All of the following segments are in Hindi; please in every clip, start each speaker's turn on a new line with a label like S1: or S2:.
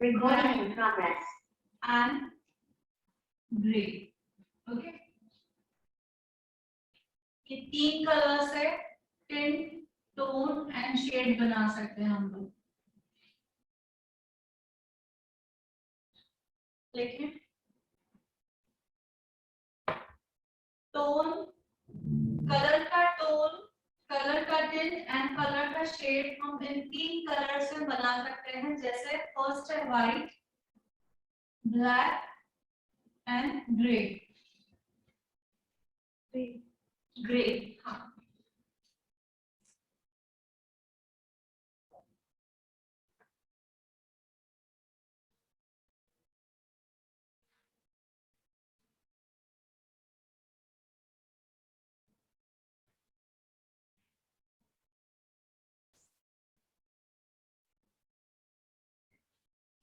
S1: Recording in progress.
S2: and gray. Okay. ये तीन कलर से टिंट, टोन एंड शेड बना सकते हैं हम लोग. देखिए टोन, कलर का टोन, कलर का टिंट एंड कलर का शेड हम इन तीन कलर से बना सकते हैं. जैसे फर्स्ट है white, black and grey. Grey, हाँ.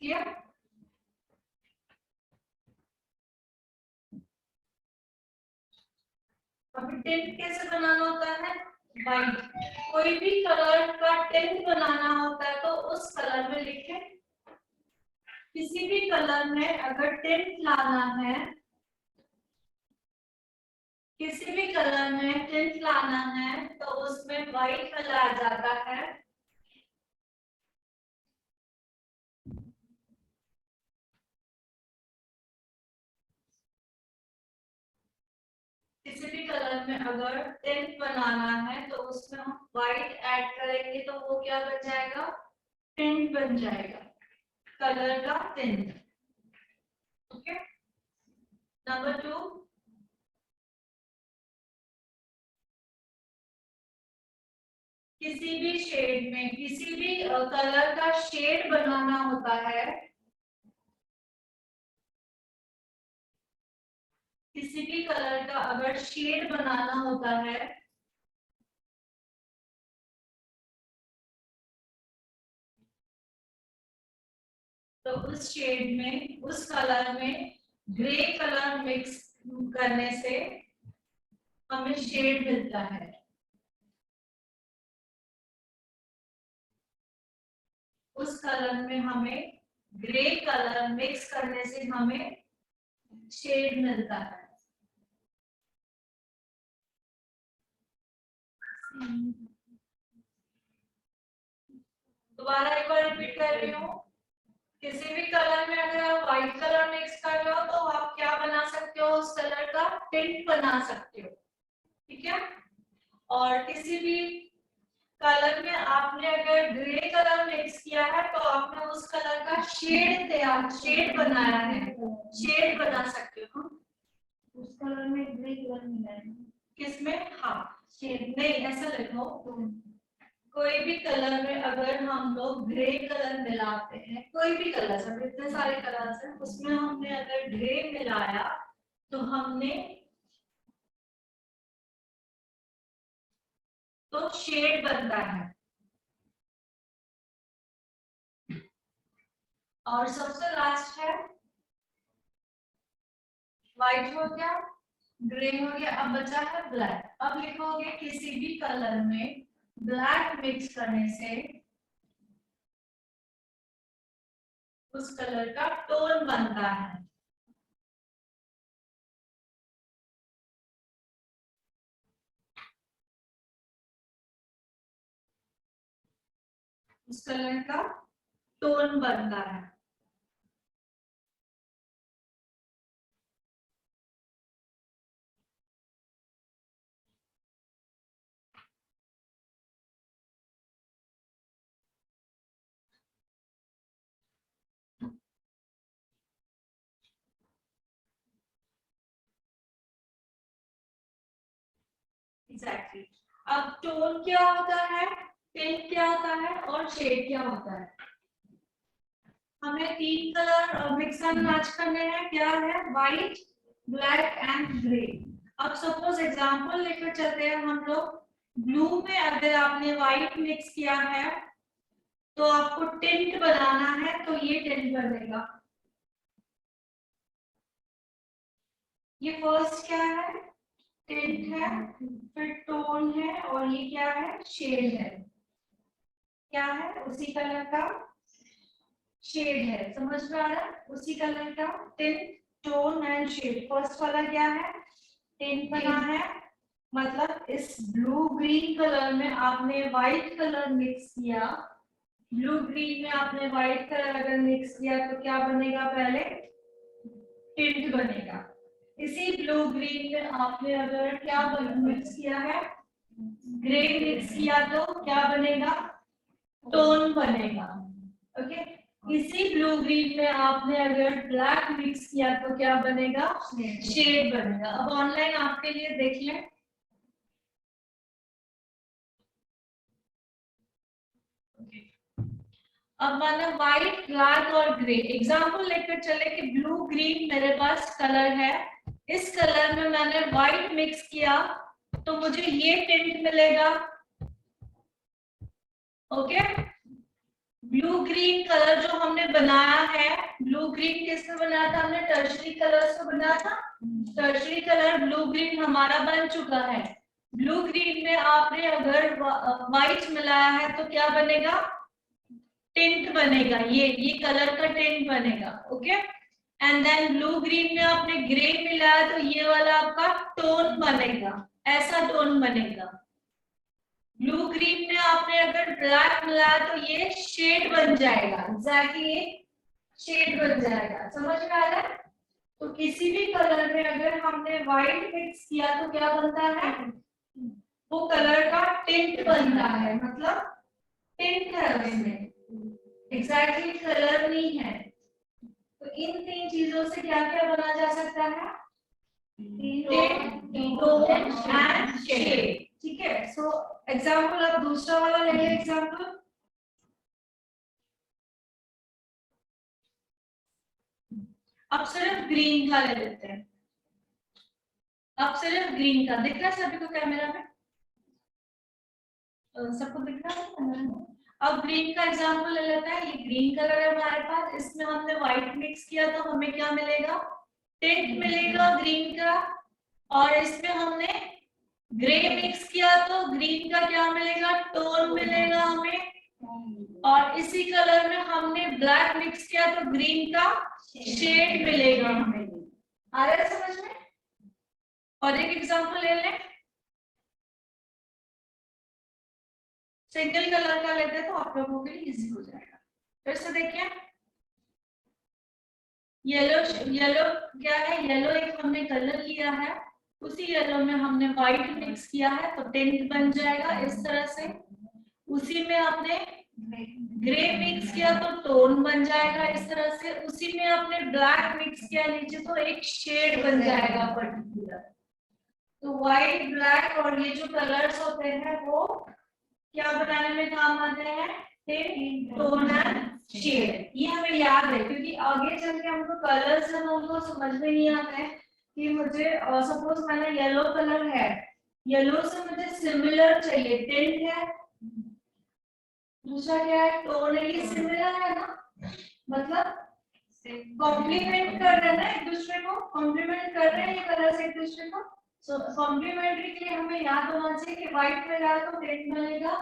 S2: क्लियर? अभी टिंट कैसे बनाना होता है? व्हाइट. कोई भी कलर का टिंट बनाना होता है तो उस कलर में लिखे. किसी भी कलर में अगर टिंट लाना है, किसी भी कलर में टिंट लाना है तो उसमें व्हाइट कलर आ जाता है. किसी भी कलर में अगर टिंट बनाना है तो उसमें हम व्हाइट ऐड करेंगे तो वो क्या बन जाएगा? टिंट बन जाएगा, कलर का टिंट. ओके. नंबर 2, किसी भी शेड में किसी भी कलर का शेड बनाना होता है. किसी भी कलर का अगर शेड बनाना होता है तो उस शेड में, उस कलर में ग्रे कलर मिक्स करने से हमें शेड मिलता है. उस कलर में हमें ग्रे कलर मिक्स करने से हमें शेड मिलता है. दोबारा एक बार रिपीट कर रही हूँ. किसी भी कलर में अगर आप व्हाइट कलर मिक्स कर रहे हो तो आप क्या बना सकते हो? उस कलर का टिंट बना सकते हो. ठीक है. और किसी भी कलर में आपने अगर ग्रे कलर मिक्स किया है तो आपने उस कलर का शेड बनाया है, शेड बना सकते हो. उस कलर में ग्रे कलर मिला है. किसमें? हाँ, शेड नहीं, ऐसा लिखो. कोई भी कलर में अगर हम लोग ग्रे कलर मिलाते हैं, कोई भी कलर, सब इतने सारे कलर हैं, उसमें हमने अगर ग्रे मिलाया तो हमने तो शेड बनता है. और सबसे लास्ट है व्हाइट हो गया, ग्रे हो गया, अब बचा है ब्लैक. अब लिखोगे किसी भी कलर में ब्लैक मिक्स करने से उस कलर का टोन बनता है. उस कलर का टोन बनता है. एग्जैक्टली. अब टोन क्या होता है, टिंट क्या होता है और शेड क्या होता है? हमें तीन कलर मिक्स एंड मैच करने हैं. क्या है? White, black and grey. अब सपोज एग्जांपल लेकर चलते हैं हम लोग. ब्लू में अगर आपने व्हाइट मिक्स किया है तो आपको टिंट बनाना है तो ये टिंट बनेगा. ये फर्स्ट क्या है? टिंट है, फिर टोन है और ये क्या है? शेड है. क्या है? उसी कलर का शेड है, समझ में आ रहा है? उसी कलर का tint, tone and shade. First वाला क्या है? टिंट बना है, मतलब इस ब्लू ग्रीन कलर में आपने व्हाइट कलर मिक्स किया। ब्लू ग्रीन में आपने व्हाइट कलर अगर मिक्स किया तो क्या बनेगा? पहले टिंट बनेगा। इसी ब्लू ग्रीन में आपने अगर क्या मिक्स किया है? ग्रे मिक्स किया तो क्या बनेगा? टोन बनेगा। ओके, इसी ब्लू ग्रीन में आपने अगर ब्लैक मिक्स किया तो क्या बनेगा? शेड बनेगा। अब ऑनलाइन आपके लिए देख लें। अब माना व्हाइट, ब्लैक और ग्रे, एग्जांपल लेकर चले कि ब्लू ग्रीन मेरे पास कलर है, इस कलर में मैंने व्हाइट मिक्स किया तो मुझे ये टिंट मिलेगा। ओके, ब्लू ग्रीन कलर जो हमने बनाया है, ब्लू ग्रीन किससे बनाया था हमने? टर्शरी कलर से बनाया था। टर्शरी कलर ब्लू ग्रीन हमारा बन चुका है। ब्लू ग्रीन में आपने अगर व्हाइट मिलाया है तो क्या बनेगा? टिंट बनेगा। ये कलर का टिंट बनेगा। Okay, and then blue green में आपने ग्रे मिलाया तो ये वाला आपका टोन बनेगा, ऐसा टोन बनेगा। ब्लू ग्रीन में आपने अगर ब्लैक मिलाया तो ये शेड बन जाएगा, एग्जैक्टली ये शेड बन जाएगा। समझ में आ रहा है? तो किसी भी कलर में अगर हमने व्हाइट मिक्स किया तो क्या बनता है? वो कलर का टिंट बनता है, मतलब टिंट है उसमें, एग्जैक्टली कलर नहीं है। तो इन तीन चीजों से क्या क्या बना जा सकता है? Tone and shade. ठीक है, सो एग्जांपल अब दूसरा वाला ले लें। एग्जांपल अब सिर्फ ग्रीन का ले लेते हैं। अब सिर्फ ग्रीन का दिख रहा है सभी को कैमरा में? सबको दिख रहा है? अब ग्रीन का एग्जांपल ले लेते हैं। ये ग्रीन कलर है हमारे पास, इसमें हमने व्हाइट मिक्स किया तो हमें क्या मिलेगा? टिंट मिलेगा ग्रीन का। और इसमें हमने ग्रे मिक्स किया तो ग्रीन का क्या मिलेगा? टोन मिलेगा हमें। और इसी कलर में हमने ब्लैक मिक्स किया तो ग्रीन का शेड मिलेगा हमें। आ रहा है समझ में? और एक एग्जांपल ले लें, सिंगल कलर का लेते हैं तो आप लोगों के लिए इजी हो जाएगा। फिर से देखिए, येलो, येलो क्या है? येलो एक हमने कलर लिया है, उसी येलो में हमने व्हाइट मिक्स किया है तो टिंट बन जाएगा इस तरह से। उसी में आपने ग्रे मिक्स किया तो टोन बन जाएगा इस तरह से। उसी में आपने ब्लैक मिक्स किया नीचे तो एक शेड बन जाएगा पर्टिकुलर। तो व्हाइट, ब्लैक और ये जो कलर्स होते हैं वो क्या बनाने में काम आते हैं? Tone and shade. ये हमें याद है क्योंकि आगे चल के हमको कलर्स है उनको समझ में नहीं आता है कि मुझे सपोज मैंने येलो कलर है, येलो से मुझे सिमिलर चाहिए, टिंट है, दूसरा क्या है? टोन है। ये सिमिलर है ना, मतलब कॉम्प्लीमेंट कर रहे हैं ना एक दूसरे को, कॉम्प्लीमेंट कर रहे हैं ये कलर्स एक दूसरे को। सो कॉम्प्लीमेंट्री के लिए हमें याद होना चाहिए कि व्हाइट मिला तो टिंट बनेगा,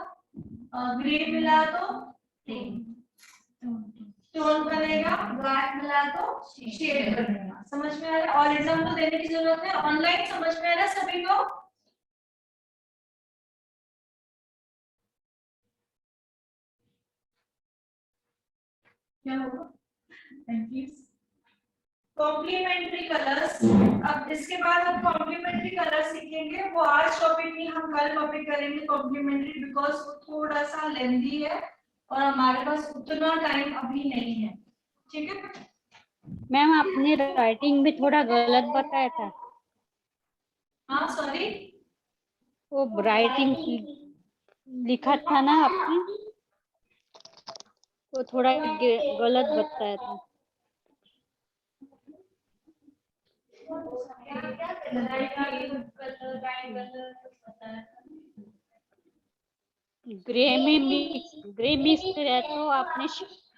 S2: ग्रे मिला तो टोन बनेगा, ब्लैक मिला तो शेड बनेगा। समझ में आ रहा है? और एग्जांपल देने की जरूरत है? ऑनलाइन समझ में आ रहा है सभी को? क्या होगा? Complementary colours. अब इसके बाद हम कॉम्प्लीमेंट्री कलर सीखेंगे, वो आज टॉपिक नहीं, हम कल टॉपिक करेंगे कॉम्प्लीमेंट्री, बिकॉज वो थोड़ा सा लेंथी है और हमारे पास उतना टाइम अभी नहीं है। ठीक है
S1: मैम, आपने राइटिंग में थोड़ा गलत बताया था।
S2: हाँ सॉरी,
S1: वो राइटिंग लिखा था ना आपने, वो थोड़ा गलत बताया था। ग्रे मिक्स किया तो आपने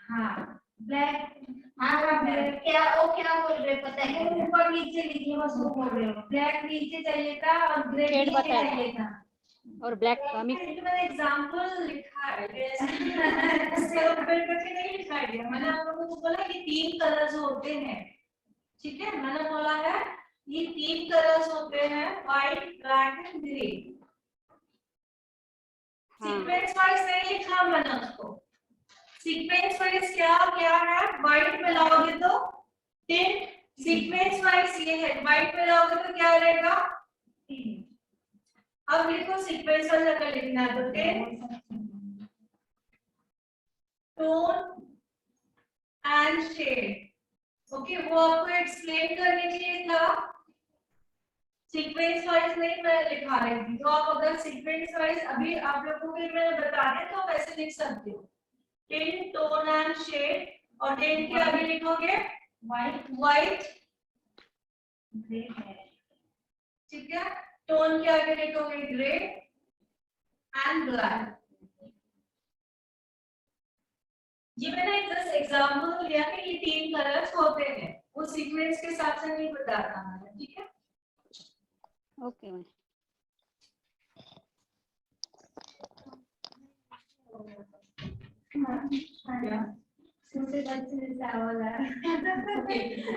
S2: हाँ ब्लैक, हाँ क्या वो क्या बोल रहे पता है? ऊपर नीचे लिखिए बस, वो बोल रहे हो ब्लैक नीचे चाहिए था और ग्रे
S1: शेड
S2: नीचे
S1: बताया
S2: चाहिए था।
S1: और ब्लैक मिक्स।
S2: मैंने एग्जांपल लिखा है, ऐसे ऊपर करके नहीं लिखा है। मैंने आप लोगों को बोला कि 3 कलर्स होते हैं, ठीक है। मैंने बोला है ये 3 कलर्स होते हैं, white, black and grey. Sequence wise नहीं लिखा मैंने उसको। सीक्वेंस वाइज क्या क्या है, व्हाइट में लाओगे तो टिंट, सीक्वेंस वाइज ये है, व्हाइट में लाओगे तो क्या रहेगा, टिंट। अब लिखो सीक्वेंस वाइज अगर लिखना है तो tint, tone and shade. Okay, वो आपको एक्सप्लेन करने के लिए था, सीक्वेंस वाइज नहीं मैं लिखा रही थी। तो आप अगर सीक्वेंस वाइज अभी आप लोगों को मैंने बता दिया तो आप ऐसे लिख सकते हो, टिंट, टोन एंड शेड। और टिंट के आगे लिखोगे व्हाइट, व्हाइट ग्रे है, ठीक है। टोन के आगे लिखोगे ग्रे एंड ब्लैक। ये मैंने जस्ट एग्जांपल लिया कि ये 3 कलर्स होते हैं, वो सीक्वेंस के साथ से नहीं बताता मैंने, ठीक है।
S1: Okay ma'am.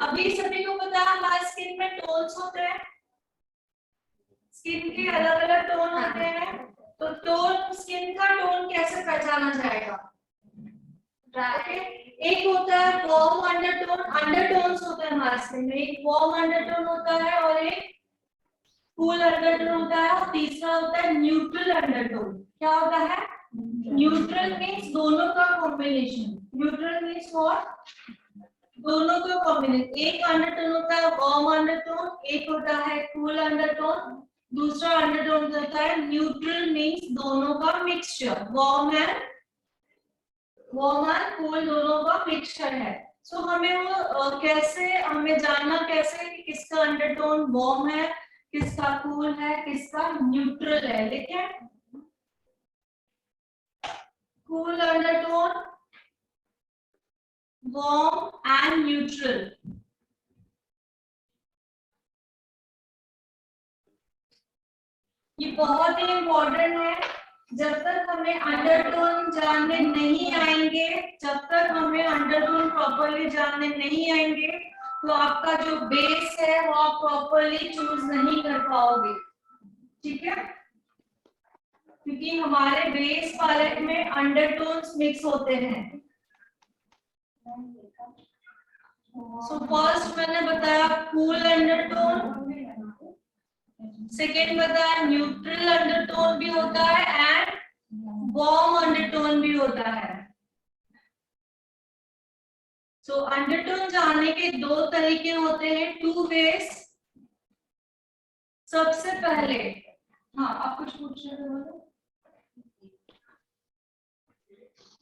S2: अभी सभी को पता है हमारे स्किन में टोन्स होते हैं, स्किन के अलग अलग टोन होते हैं। तो टोन, स्किन का टोन कैसे पहचाना जाएगा? ओके, एक होता है वार्म अंडरटोन, अंडरटोन्स होता है हमारे स्किन में, एक वार्म अंडरटोन होता है और एक कूल अंडरटोन होता है, और तीसरा होता है न्यूट्रल अंडरटोन। क्या होता है? न्यूट्रल मींस दोनों का कॉम्बिनेशन। Neutral means what? दोनों का कॉम्बिनेशन। एक अंडरटोन होता है वार्म अंडरटोन, एक होता है कूल अंडरटोन, दूसरा अंडरटोन होता है न्यूट्रल मींस दोनों का मिक्सचर। वार्म एंड कूल दोनों का मिक्सचर है। सो हमें वो कैसे, हमें जानना कैसे कि किसका अंडरटोन वार्म है, किसका कूल है, किसका न्यूट्रल है। देखिए, cool undertone, warm and neutral. ये बहुत ही इंपॉर्टेंट है। जब तक हमें अंडरटोन जानने नहीं आएंगे, जब तक हमें अंडरटोन प्रॉपर्ली जानने नहीं आएंगे, तो आपका जो बेस है वो आप प्रॉपर्ली चूज नहीं कर पाओगे, ठीक है। क्योंकि हमारे बेस पैलेट में अंडरटोन्स मिक्स होते हैं। सो फर्स्ट मैंने बताया कूल अंडरटोन, सेकेंड बताया न्यूट्रल अंडरटोन भी होता है एंड वार्म अंडरटोन भी होता है। सो अंडरटोन जानने के 2 तरीके होते हैं, 2 वेज। सबसे पहले, हाँ आप कुछ पूछ रहे हो?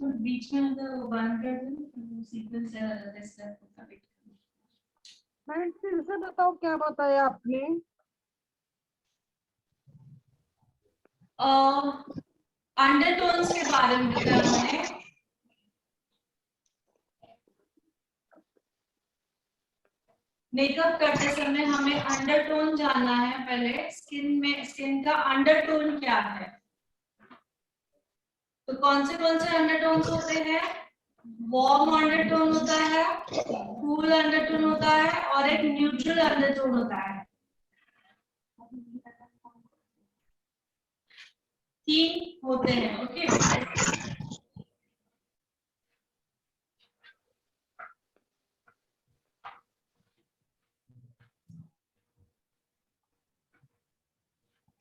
S2: तो बीच में अगर वो बंद कर दें तो सीक्वेंस से
S3: मैम फिर से बताओ क्या बताया आपने?
S2: अंडरटोन्स के बारे में बताया मैंने। मेकअप करते समय हमें अंडरटोन जानना है पहले, स्किन में स्किन का अंडरटोन क्या है। तो कौन से अंडरटोन्स होते हैं? वार्म अंडरटोन होता है, कूल अंडरटोन होता है और एक न्यूट्रल अंडरटोन होता है। 3 होते हैं, ओके।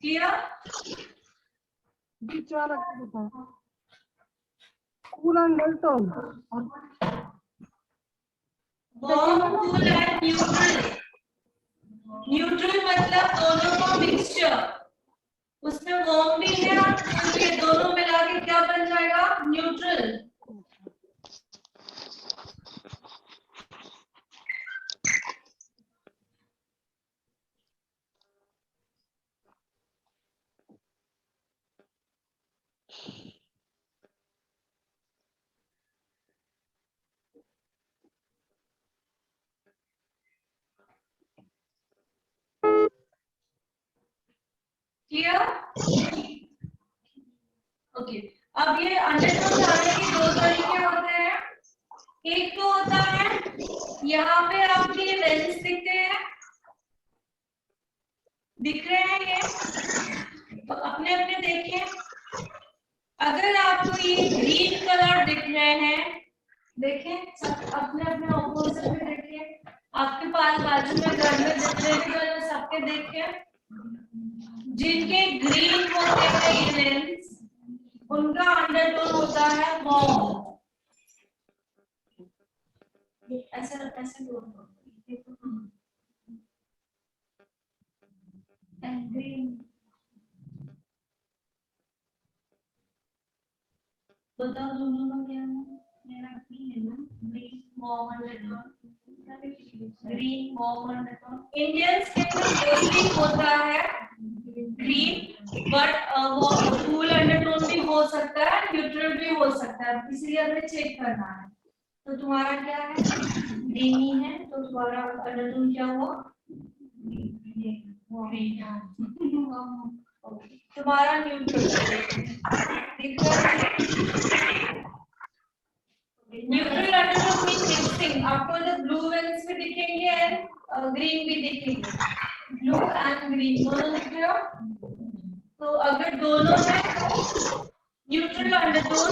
S2: क्लियर?
S3: विचार बताओ। Cool undertone,
S2: warm, cool and neutral. Neutral मतलब दोनों का मिक्सचर, उसमें वार्म भी है और कूल भी है, दोनों मिला के क्या बन जाएगा? न्यूट्रल। क्लियर? अब ये अंडरटोन जाने के दो तरीके होते हैं। एक तो होता है यहाँ पे आपके ये वेंस दिखते हैं, दिख रहे हैं ये, तो अपने अपने देखिए। अगर आपको ये ग्रीन कलर दिख रहे हैं, देखें सब अपने अपने ऑपोजिट में देखिए। आपके पास बाजू में घर में जितने भी घर हैं सबके देखिए, जिनके ग्रीन होते हैं ये वेंस, उनका अंडरटोन होता है वार्म। ऐसे ऐसे ग्रीन बताओ दोनों का क्या है? मेरा ग्रीन है ना, green warm undertone, green warm undertone. Indian skin में मोस्टली होता है ग्रीन, बट वो कूल अंडरटोन भी हो सकता है, न्यूट्रल भी हो सकता है, इसलिए हमें चेक करना है। तो तुम्हारा क्या है? ग्रीन ही है, तो तुम्हारा अंडरटोन क्या हुआ? तुम्हारा neutral. Neutral undertone means mixing. आपको तो ब्लू वेंस भी दिखेंगे एंड ग्रीन भी दिखेंगे, ब्लू एंड ग्रीन दोनों दिख रहे हो। तो अगर दोनों है न्यूट्रल अंडरटोन।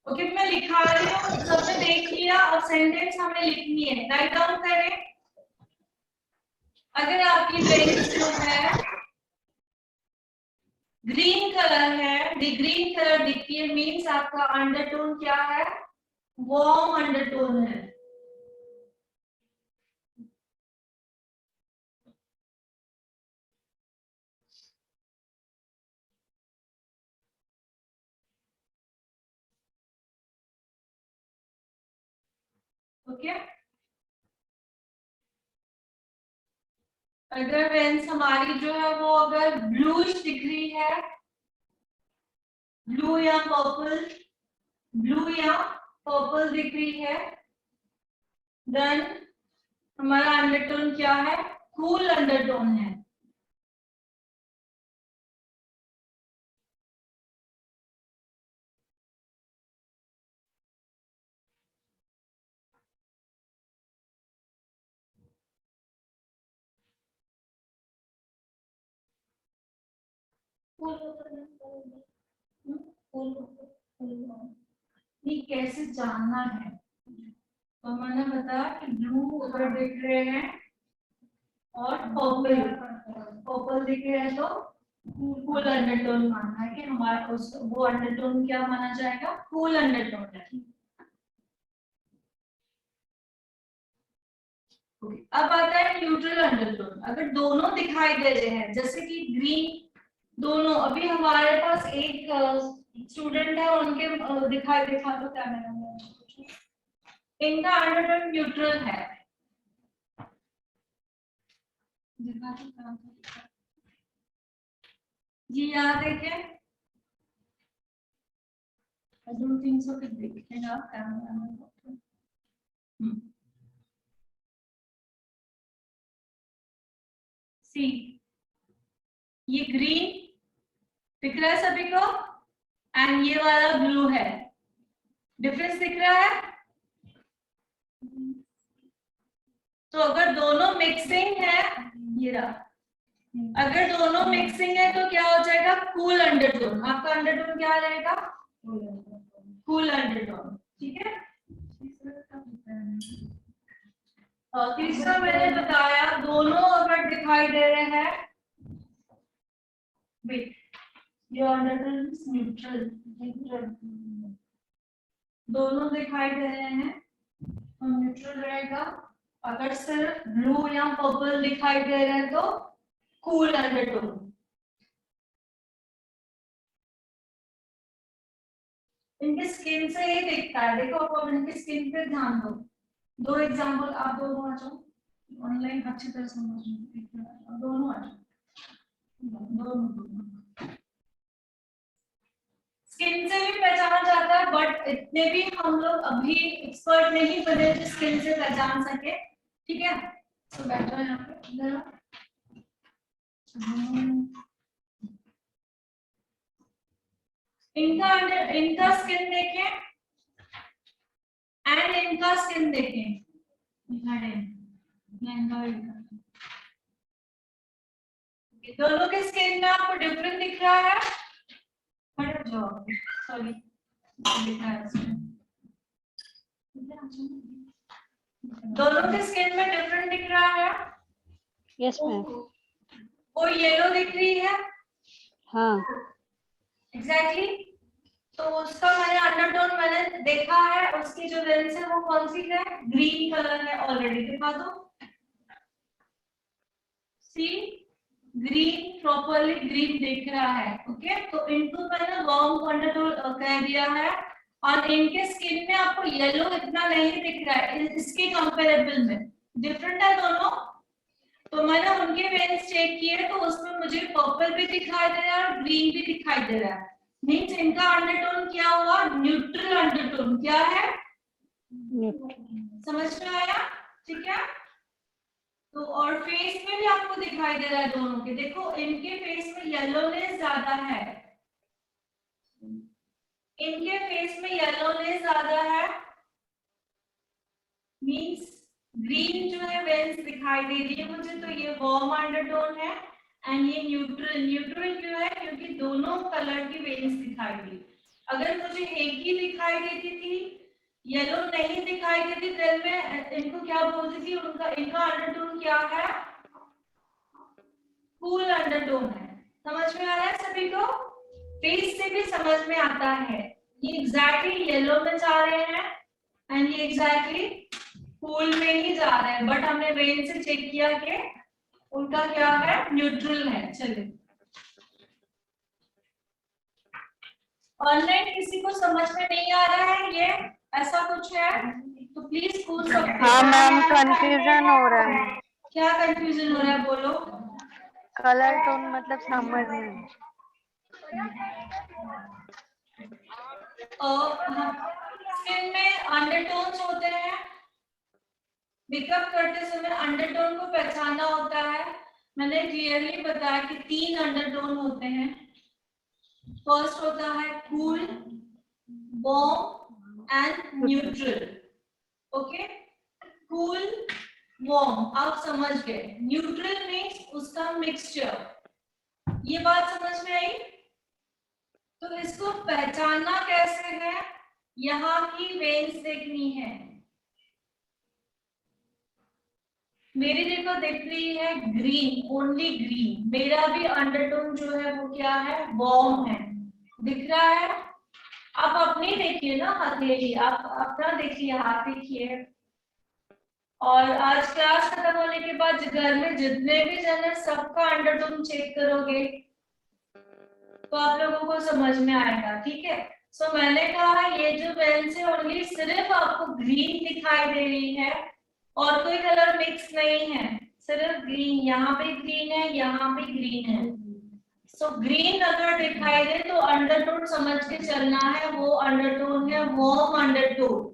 S2: ओके, मैं लिखा रही हूँ, सबने देख लिया। अब सेंटेंस हमें लिखनी है, राइट डाउन करें। अगर आपकी वेंस जो है ग्रीन कलर है, ग्रीन कलर दिखती है, मीन्स आपका अंडरटोन क्या है? वार्म अंडरटोन है। ओके, अगर वेंस हमारी जो है वो अगर ब्लूइश दिख रही है, ब्लू या पर्पल, ब्लू या पर्पल दिख रही है, देन हमारा अंडरटोन क्या है? कूल अंडरटोन है। ये कैसे जानना है? तो मैंने बताया कि ब्लू अगर दिख रहे हैं और पर्पल, पर्पल दिख रहे हैं तो कूल अंडरटोन मानना है कि हमारा उस वो अंडरटोन क्या माना जाएगा? कूल अंडरटोन है। अब आता है न्यूट्रल अंडरटोन। अगर दोनों दिखाई दे रहे हैं, जैसे कि ग्रीन, दोनों, अभी हमारे पास एक स्टूडेंट है, उनके दिखा दो कैमरा में, इनका अंडरटोन न्यूट्रल है। जी यहाँ देखें, I don't think so कि दिखेगा कैमरा में। सी, ये ग्रीन दिख रहा है सभी को एंड ये वाला ब्लू है। डिफरेंस दिख रहा है? तो अगर दोनों मिक्सिंग है, ये रहा, अगर दोनों मिक्सिंग है तो क्या हो जाएगा? Cool undertone. आपका अंडरटोन क्या रहेगा? Cool undertone. ठीक है। और तीसरा मैंने बताया, दोनों अगर दिखाई दे रहे हैं, ये अंडरटोन न्यूट्रल, दोनों दिखाई दे रहे हैं तो न्यूट्रल रहेगा। अगर सिर्फ ब्लू या पर्पल दिखाई दे रहे हैं तो कूल अंडरटोन। इनकी स्किन से ही दिखता है, देखो आप इनकी स्किन पे ध्यान दो। दो एग्जांपल, आप दोनों आ जाओ, ऑनलाइन अच्छी तरह समझ लो, दोनों आ जाओ, दोनों स्किन से भी पहचाना जाता है, बट इतने भी हम लोग अभी एक्सपर्ट नहीं बने जो स्किन से पहचान सके। ठीक है, तो बैठो यहाँ पे, इधर इनका स्किन देखें एंड इनका स्किन देखें। दोनों के स्किन में आपको डिफरेंट दिख रहा है? सॉरी दोनों के स्किन में डिफरेंट दिख रहा है?
S1: Yes ma'am.
S2: कोई येलो दिख रही है?
S1: हाँ
S2: एग्जैक्टली तो उसका मैंने अंडरटोन मैंने देखा है, उसकी जो लेंस है वो कौन सी है? ग्रीन कलर है। ऑलरेडी दिखा दो। सी ग्रीन, प्रॉपरली ग्रीन दिख रहा है। ओके तो इनको मैंने वार्म अंडरटोन कह दिया है और इनके स्किन में आपको येलो इतना नहीं दिख रहा है, इसके कंपेरेबल में डिफरेंट है दोनों। तो मैंने उनके वेन्स चेक किए तो उसमें मुझे पर्पल भी दिखाई दे रहा है और ग्रीन भी दिखाई दे रहा है। मीन्स इनका अंडरटोन क्या हुआ? Neutral undertone. क्या है? समझ में आया? ठीक है। तो और फेस में भी आपको दिखाई दे रहा है दोनों के। देखो इनके फेस में येलोनेस ज्यादा है, इनके फेस में येलोनेस ज्यादा है। मीन्स ग्रीन जो है वेन्स दिखाई दे रही है मुझे, तो ये वार्म अंडरटोन है एंड ये न्यूट्रल। न्यूट्रल क्यों है? क्योंकि दोनों कलर की वेन्स दिखाई दी। अगर मुझे एक ही दिखाई देती थी, येलो नहीं दिखाई देती, देन मैं इनको क्या बोलती थी? उनका इनका अंडरटोन क्या है? कूल अंडरटोन है। समझ में आ रहा है सभी को? फेस से भी समझ में आता है। ये एग्जैक्टली येलो में जा रहे हैं एंड ये एग्जैक्टली कूल में ही जा रहे हैं, बट हमने वेन से चेक किया कि उनका क्या है? न्यूट्रल है। चलिए ऑनलाइन किसी को समझ में नहीं आ रहा है ये ऐसा कुछ है तो प्लीज पूछ सकते हैं।
S4: हाँ मैम कंफ्यूजन हो रहा है।
S2: क्या कंफ्यूजन हो रहा है? बोलो।
S4: कलर टोन मतलब समझ नहीं।
S2: स्किन में अंडरटोन्स होते हैं। मेकअप करते समय अंडरटोन को पहचानना होता है। मैंने क्लियरली बताया कि 3 अंडरटोन होते हैं। फर्स्ट होता है cool, warm and neutral. Okay cool warm आप समझ गए। न्यूट्रल मीन्स उसका मिक्सचर। ये बात समझ में आई? तो इसको पहचानना कैसे है? यहाँ की वेन्स देखनी है। मेरी देखो दिख रही है ग्रीन, ओनली ग्रीन। मेरा भी अंडरटोन जो है वो क्या है? वार्म है। दिख रहा है? आप अपनी देखिए ना हथेली, आप अपना देखिए, हाथ देखिए। और आज क्लास खत्म होने के बाद घर में जितने भी जन है सबका अंडरटोन चेक करोगे तो आप लोगों को समझ में आएगा। ठीक है। सो मैंने कहा ये जो वेन्स है ओनली सिर्फ आपको ग्रीन दिखाई दे रही है और कोई कलर मिक्स नहीं है, सिर्फ ग्रीन। यहाँ पे ग्रीन है, यहाँ पे ग्रीन है। सो ग्रीन अगर दिखाई दे तो अंडरटोन समझ के चलना है, वो अंडरटोन है वार्म अंडरटोन।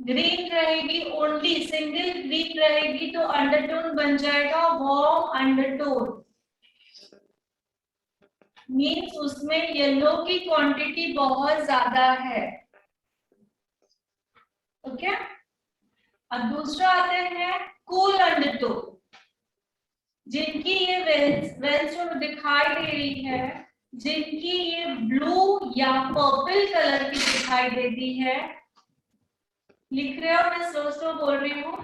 S2: ग्रीन रहेगी, ओनली सिंगल ग्रीन रहेगी तो अंडरटोन बन जाएगा वार्म अंडरटोन। मीन्स उसमें येलो की क्वांटिटी बहुत ज्यादा है। ओके अब दूसरा आते हैं कूल अंडरटोन। जिनकी ये वेन्स जो दिखाई दे रही है, जिनकी ये ब्लू या पर्पल कलर की दिखाई देती है। लिख रहे हो? मैं स्लो स्लो बोल रही हूँ।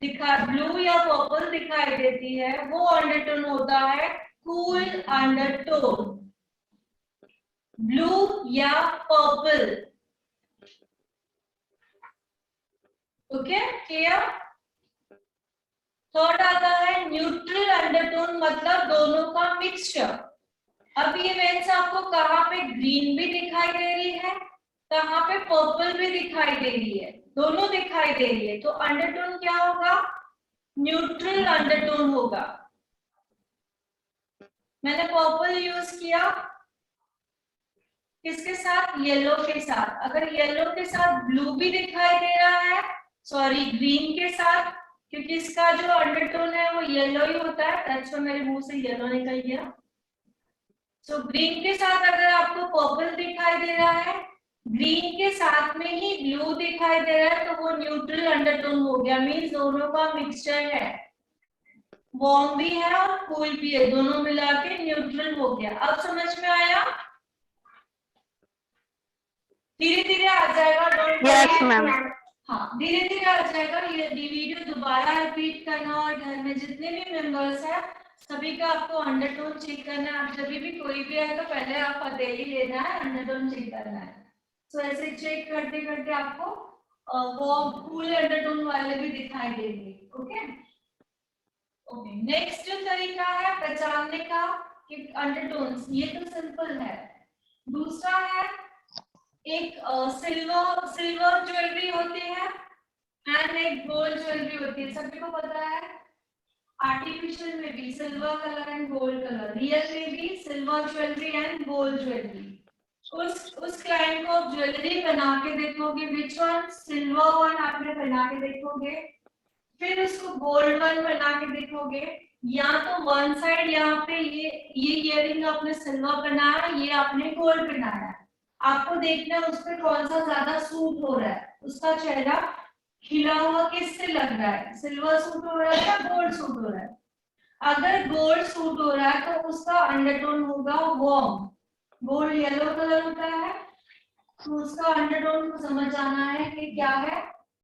S2: ब्लू या पर्पल दिखाई देती है, वो अंडरटोन होता है कूल अंडरटोन। ब्लू या पर्पल। Okay clear? थर्ड आता है न्यूट्रल अंडरटोन, मतलब दोनों का मिक्सचर। अब ये वेन्स आपको कहाँ पे ग्रीन भी दिखाई दे रही है, कहाँ पे पर्पल भी दिखाई दे रही है, दोनों दिखाई दे रही है, तो अंडरटोन क्या होगा? न्यूट्रल अंडरटोन होगा। मैंने पर्पल यूज किया किसके साथ? येलो के साथ। अगर येलो के साथ ब्लू भी दिखाई दे रहा है, सॉरी ग्रीन के साथ, क्योंकि इसका जो अंडरटोन है वो येलो ही होता है, दैट्स व्हाई मेरे मुंह से येलो निकल गया। सो ग्रीन के साथ अगर आपको पर्पल दिखाई दे रहा है, ग्रीन के साथ में ही ब्लू दिखाई दे रहा है, तो वो न्यूट्रल अंडरटोन हो गया, मींस दोनों का मिक्सचर है, वार्म भी है और कूल भी है, दोनों मिला के न्यूट्रल हो गया। अब समझ में आया? धीरे धीरे आ जाएगा, डोंट
S4: Yes,
S2: वरी।
S4: ma'am.
S2: हाँ, धीरे धीरे आ जाएगा। ये वीडियो दोबारा रिपीट करना और घर में जितने भी मेंबर्स हैं सभी का आपको अंडरटोन चेक करना है। आप जब भी कोई भी आए तो पहले आप हथेली लेना है, अंडरटोन चेक करना है। तो ऐसे चेक करते करते आपको वो कूल अंडरटोन वाले भी दिखाई देंगे। ओके ओके, नेक्स्ट जो तरीका है पहचानने का कि अंडरटोन्स, ये तो सिंपल है। दूसरा है एक सिल्वर ज्वेलरी होती है एंड एक गोल्ड ज्वेलरी होती है, सभी को पता है। आर्टिफिशियल में भी silver colour and gold colour, real में भी silver jewellery and gold jewellery. उस क्लाइंट को आप ज्वेलरी बना के देखोगे, विच वन, सिल्वर वन आपने बना के देखोगे, फिर उसको गोल्ड वन बना के देखोगे, या तो वन साइड यहाँ पे ये इयररिंग आपने सिल्वर बनाया, ये आपने गोल्ड बनाया, आपको देखना है उस पर कौन सा ज्यादा सूट हो रहा है, उसका चेहरा खिला हुआ किससे लग रहा है, सिल्वर सूट हो रहा है या गोल्ड सूट हो रहा है। अगर गोल्ड सूट हो रहा है तो उसका अंडरटोन होगा वार्म, गोल्ड येलो कलर होता है तो उसका अंडरटोन को समझ आना है कि क्या है,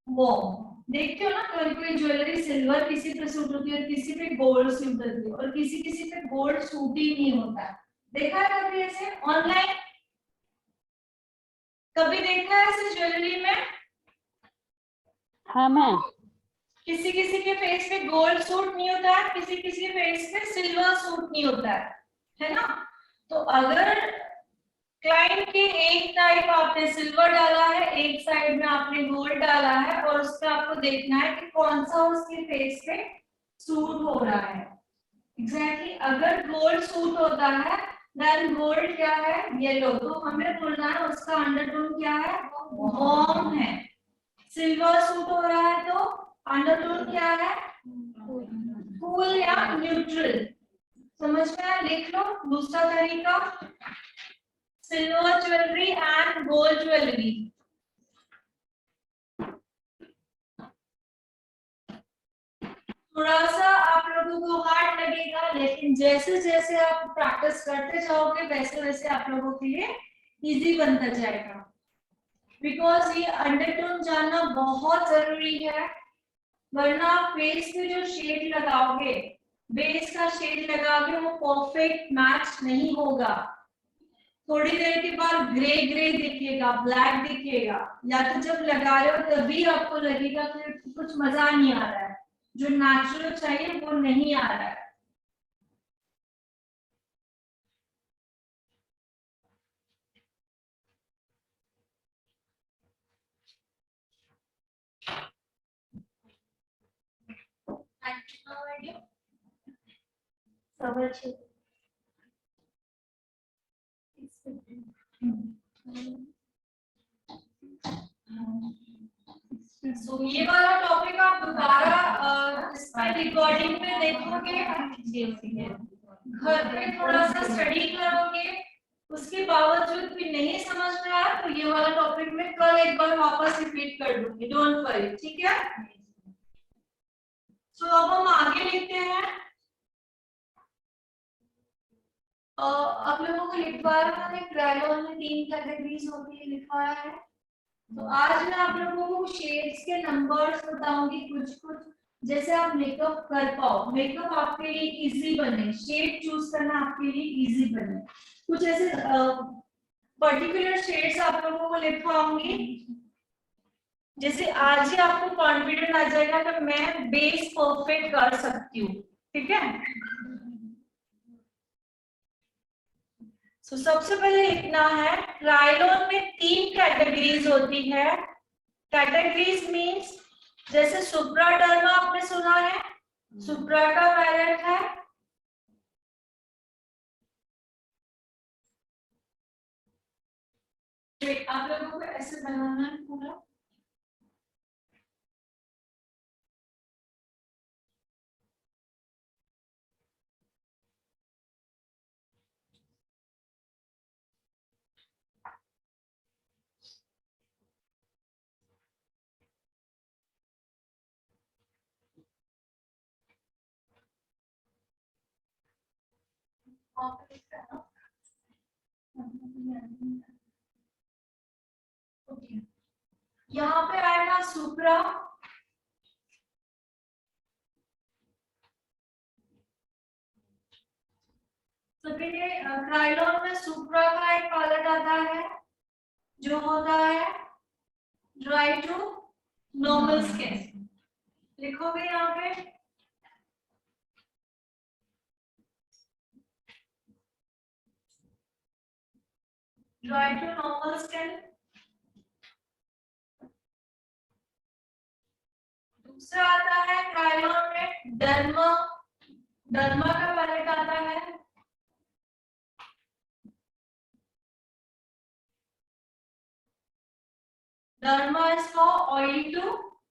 S2: वार्म। देखते हो ना कोई कोई ज्वेलरी सिल्वर किसी पे सूट होती है और किसी पे गोल्ड सूट होती है और किसी किसी पे गोल्ड सूट ही नहीं होता है। देखा है कभी ऐसे ऑनलाइन? कभी देखा है ऐसे ज्वेलरी में?
S1: हाँ मैम।
S2: किसी किसी के फेस पे गोल्ड सूट नहीं होता है, किसी किसी के फेस पे सिल्वर सूट नहीं होता है ना? तो अगर क्लाइंट के एक टाइप आपने सिल्वर डाला है, एक साइड में आपने गोल्ड डाला है और उसका आपको देखना है कि कौन सा उसके फेस पे सूट हो रहा है। एग्जैक्टली अगर गोल्ड सूट होता है देन गोल्ड क्या है, येलो, तो हमें बोलना है उसका अंडरटोन क्या है, वार्म है। सिल्वर सूट हो रहा है तो अंडरटोन क्या है, कूल या न्यूट्रल। समझ में आया? लिख लो दूसरा तरीका, silver jewellery and gold jewellery. थोड़ा सा आप लोगों को हार्ड लगेगा, लेकिन जैसे जैसे आप प्रैक्टिस करते जाओगे वैसे वैसे आप लोगों के लिए इजी बनता जाएगा। बिकॉज ये अंडरटोन जानना बहुत जरूरी है, वरना आप फेस पे जो शेड लगाओगे, बेस का शेड लगाओगे, वो परफेक्ट मैच नहीं होगा। थोड़ी देर के बाद ग्रे ग्रे दिखेगा, ब्लैक दिखेगा, या तो जब लगा रहे हो तभी आपको लगेगा कि कुछ मजा नहीं आ रहा है, जो नेचुरल चाहिए वो नहीं आ रहा है। So, ये वाला टॉपिक आप दोबारा इसमें रिकॉर्डिंग में देखोगे, घर पे थोड़ा सा स्टडी करोगे, उसके बावजूद भी नहीं समझ में आया तो ये वाला टॉपिक में कल एक बार वापस रिपीट कर दूंगी, डोंट वरी, ठीक है? तो अब हम आगे लिखते हैं। आप लोगों को लिखवाया मैंने, क्रायोन में 3 कैटेगरीज होती है, लिखवाया है। तो आज मैं आप लोगों को शेड्स के नंबर्स बताऊंगी, कुछ कुछ जैसे आप मेकअप कर पाओ, मेकअप आपके लिए इजी बने, शेड चूज करना आपके लिए इजी बने। कुछ ऐसे पर्टिकुलर शेड्स आप लोगों को लिखवाऊंगी, जैसे आज ही आपको कॉन्फिडेंट आ जाएगा कि मैं बेस परफेक्ट कर सकती हूँ, ठीक है? तो सबसे पहले लिखना है, क्रायोन में 3 कैटेगरीज होती है। कैटेगरीज मींस जैसे सुप्राडर्मा आपने सुना है, सुप्राटा पैलेट है, आप लोगों को ऐसे बनाना है पूरा। यहाँ पे आएगा सुप्रा, तो फिर ये क्राइलॉन में सुप्रा का एक पार्ट आता है जो होता है ड्राई टू नॉर्मल स्किन। लिखोगे यहाँ पे ड्राई टू नॉर्मल स्किन। दूसरा आता है क्राइलॉन में डर्मा, डर्मा का पार्ट आता है Derma is for oily to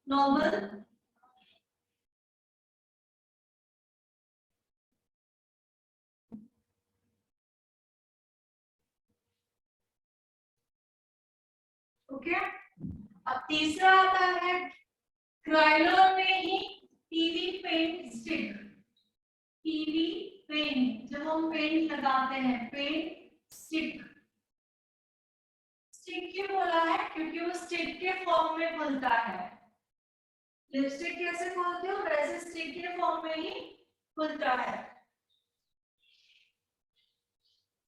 S2: normal. Okay, अब तीसरा आता है क्राइलॉन में ही TV paint stick. TV paint, जब हम पेंट लगाते हैं, पेंट स्टिक। स्टिक क्यों बोला है? क्योंकि वो स्टिक के फॉर्म में खुलता है। लिपस्टिक कैसे खोलते हो वैसे स्टिक के फॉर्म में ही खुलता है।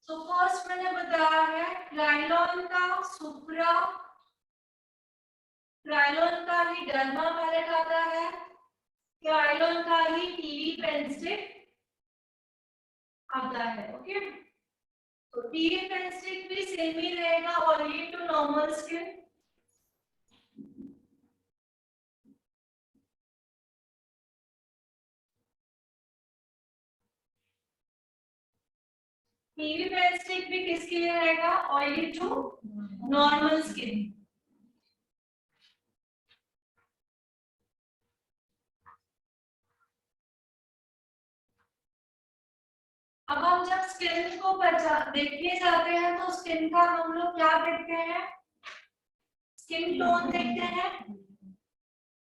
S2: तो फर्स्ट मैंने बताया है क्राइलॉन का सुप्रा, क्राइलॉन का ही डर्मा पैलेट आता है, क्राइलॉन का ही टीवी पेन स्टिक आता है। ओके, तो टीवी पेन स्टिक भी सेम ही रहेगा, oily to normal skin. TV pen stick भी किसके लिए रहेगा? Oily to normal skin. अब हम जब स्किन को देखने जाते हैं तो स्किन का हम लोग क्या देखते हैं? स्किन टोन देखते हैं।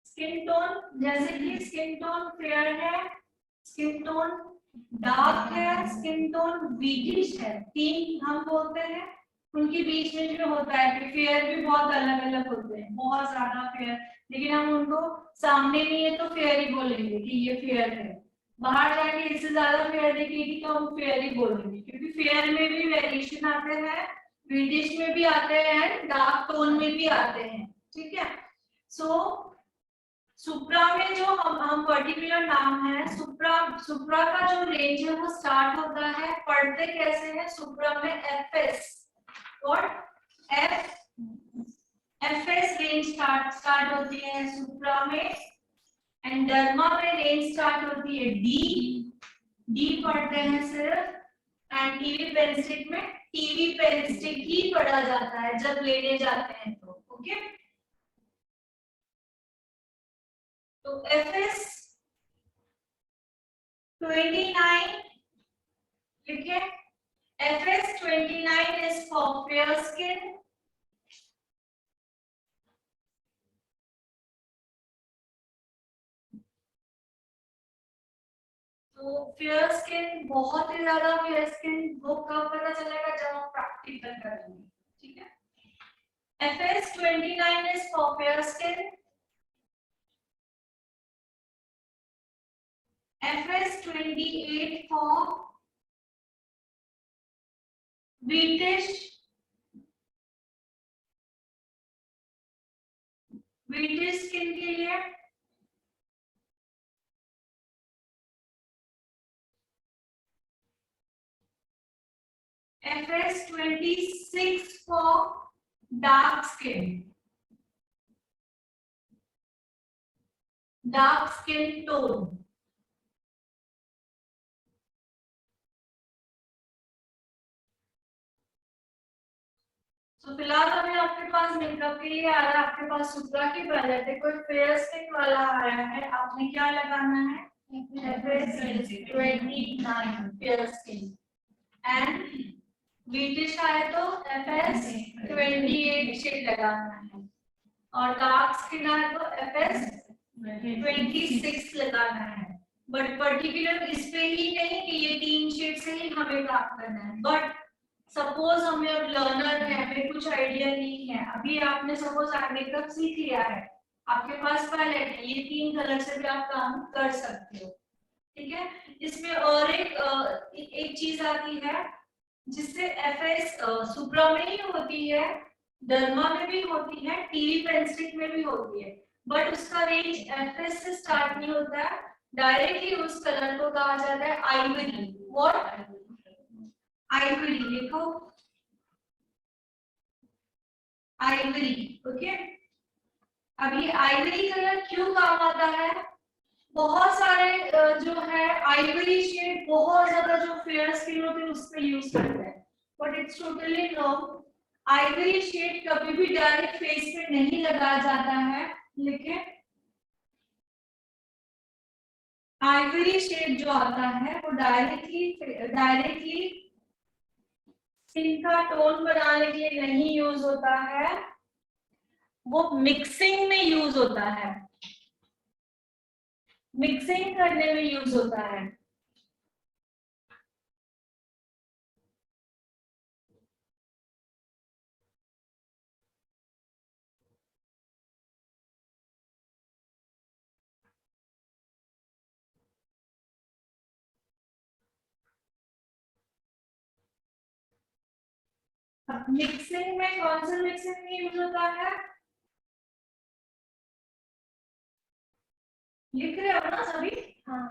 S2: स्किन टोन, जैसे कि स्किन टोन फेयर है, स्किन टोन डार्क है, स्किन टोन व्हीटिश है, तीन हम बोलते हैं। उनके बीच में जो होता है कि फेयर भी बहुत अलग अलग होते हैं, बहुत ज्यादा फेयर, लेकिन हम उनको सामने नहीं है तो फेयर ही बोलेंगे कि ये फेयर है। बाहर जाके इससे ज्यादा फेयर दिखेगी तो हम फेयर ही बोलेंगे, क्योंकि फेयर में भी वेरिएशन आते हैं, व्हीटिश में भी आते हैं, डार्क टोन में भी आते हैं। ठीक है, सो सुप्रा में जो हम पर्टिकुलर नाम है, सुप्रा का जो रेंज है वो स्टार्ट होता है, पढ़ते कैसे है सुप्रा में? एफएस और एफएस रेंज स्टार्ट होती है सुप्रा में, एंड डर्मा में रेंज स्टार्ट होती है डी पढ़ते हैं सिर्फ, एंड टीवी पेन स्टिक में टीवी पेन स्टिक ही पढ़ा जाता है जब लेने जाते हैं तो। ओके, तो एफएस 29 लिखे, FS 29 is for fair skin, तो फेयर स्किन, बहुत ही ज्यादा फेयर स्किन वो कब पता चलेगा? जब हम प्रैक्टिकल करेंगे। ठीक है, FS 29 is for fair skin, FS 28 for British skin के लिए, FS 26 for dark skin tone. तो फिलहाल अभी आपके पास मेकअप के लिए आ रहा है, आपके पास सुप्रा की पैलेट है, कोई फेयर स्किन वाला आ रहा है, आपने क्या लगाना है? FS 29 fair skin, and wheatish आए तो FS 28 शेड लगाना है, और डार्क स्किन आए तो FS 26 लगाना है। बट पर्टिकुलर इस पे ही नहीं कि ये 3 शेड से ही हमें प्राप्त करना है। बट सपोज हमें अब लर्नर है, हमें कुछ आइडिया नहीं है, अभी आपने सपोज मेकअप सीख लिया है, आपके पास पैलेट है, ये 3 कलर से भी आप काम कर सकते हो। ठीक है, इसमें और एक चीज आती है जिससे एफएस सुप्रा में ही होती है, डर्मा में भी होती है, टीवी पेंस्टिक में भी होती है, बट उसका रेंज एफएस से स्टार्ट नहीं होता है, डायरेक्टली उस कलर को कहा जाता है आइवरी। व्हाट? आइवरी। लिखो आइवरी। ओके, अब ये आइवरी कलर क्यों काम आता है? बहुत सारे जो है आइवरी शेड बहुत ज्यादा जो फेयर स्किन होते हैं उस पे यूज करते हैं, but it's totally wrong. Ivory shade कभी भी डायरेक्ट फेस पे नहीं लगाया जाता है, लेकिन आइवरी शेड जो आता है वो डायरेक्टली स्किन का टोन बनाने के लिए नहीं यूज होता है, वो मिक्सिंग में यूज होता है, मिक्सिंग करने में यूज होता है। मिक्सिंग में कौन सा मिक्सिंग में यूज होता है? लिख रहे हो ना सभी? हाँ,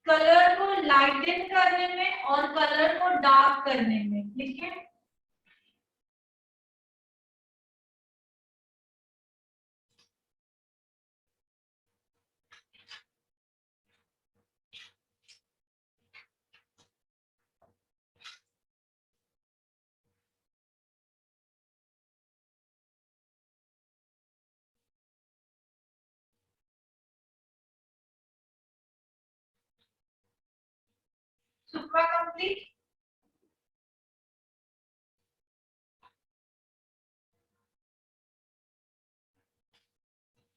S2: कलर को लाइटन करने में और कलर को डार्क करने में। लिखिए सुप्रा कंप्लीट।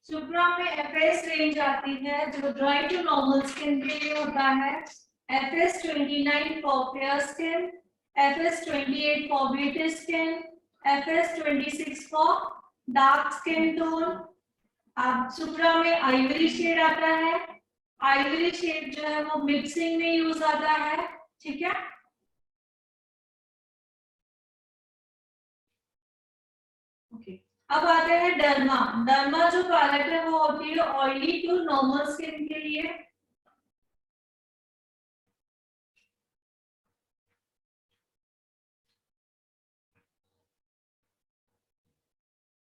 S2: सुप्रा में एफएस रेंज आती है जो ड्राई टू नॉर्मल स्किन के लिए होता है, FS 29 for fair skin, FS 28 for beauty skin, FS 26 for dark skin tone. अब सुप्रा में आइवरी शेड आता है, आइवरी शेड जो है वो मिक्सिंग में यूज आता है। ठीक है, ओके। अब आते हैं डर्मा। डर्मा जो पैलेट है वो होती है ऑयली टू नॉर्मल स्किन के लिए।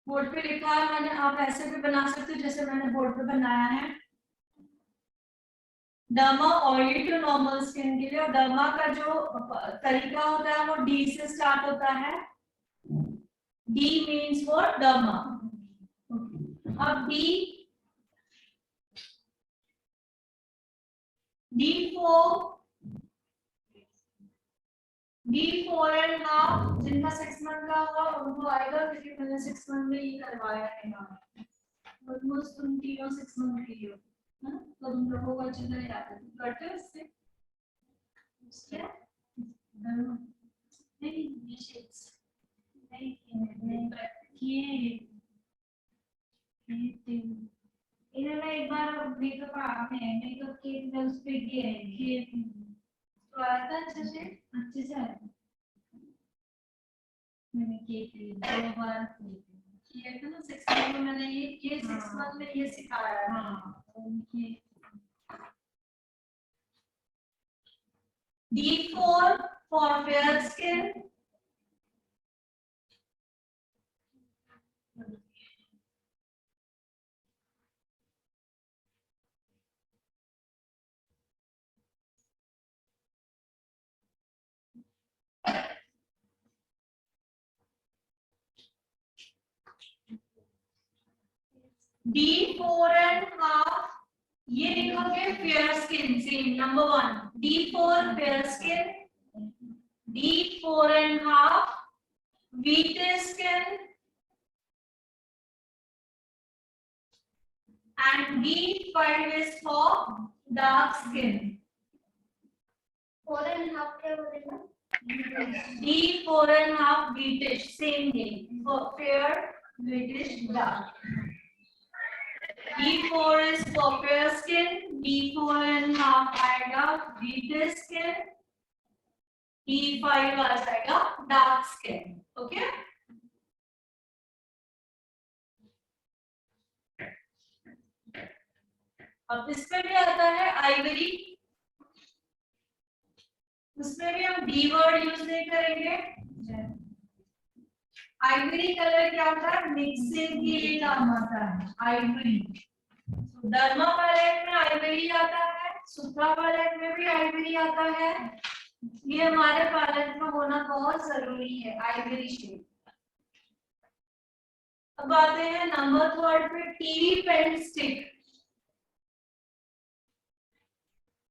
S2: बोर्ड पे लिखा है मैंने, आप ऐसे भी बना सकते हो जैसे मैंने बोर्ड पे बनाया है। Derma oily to normal skin के लिए, और डर्मा का जो तरीका होता है वो डी से स्टार्ट होता है। D means for derma. अब D4 एंड हाफ, जिनका 6 मंथ का होगा उनको आएगा, क्योंकि मैंने 6 मंथ में ही करवाया है। ऑलमोस्ट तुम तीनों 6 मंथ की हो, है ना? तो तुम लोगों को अच्छी तरह याद है, करते हो इससे क्या? नहीं ये शेड्स नहीं किए इन्होंने एक बार मेकअप के उस पे किए तो आया था अच्छे से आया था। मैंने किए 2 बार किया था ना, 6 मंथ में मैंने ये 6 मंथ में ये सिखाया है। हाँ, D4 for fair skin, D4 and half, ये लिखोगे fair skin. Same number 1 D4 fair skin, D4 and half wheat skin, and D5 is for dark skin.
S1: 4.5 क्या बोलेगा?
S2: D4.5 British, same name, for fair, British, dark. D4 is for fair skin, D4.5 आएगा British skin, D5 आ जाएगा dark skin. Okay? अब इसमें भी आता है आइवरी, उसमें भी हम डी वर्ड यूज नहीं करेंगे. आइवरी कलर क्या होता है? मिक्सिंग के लिए काम आता है आइवरी. डर्मा पैलेट में आइवरी आता है, सुप्रा पैलेट में भी आइवरी आता है. ये हमारे पैलेट में होना बहुत जरूरी है, आइवरी शेड. अब आते हैं नंबर थर्ड पे, टीवी पेन स्टिक.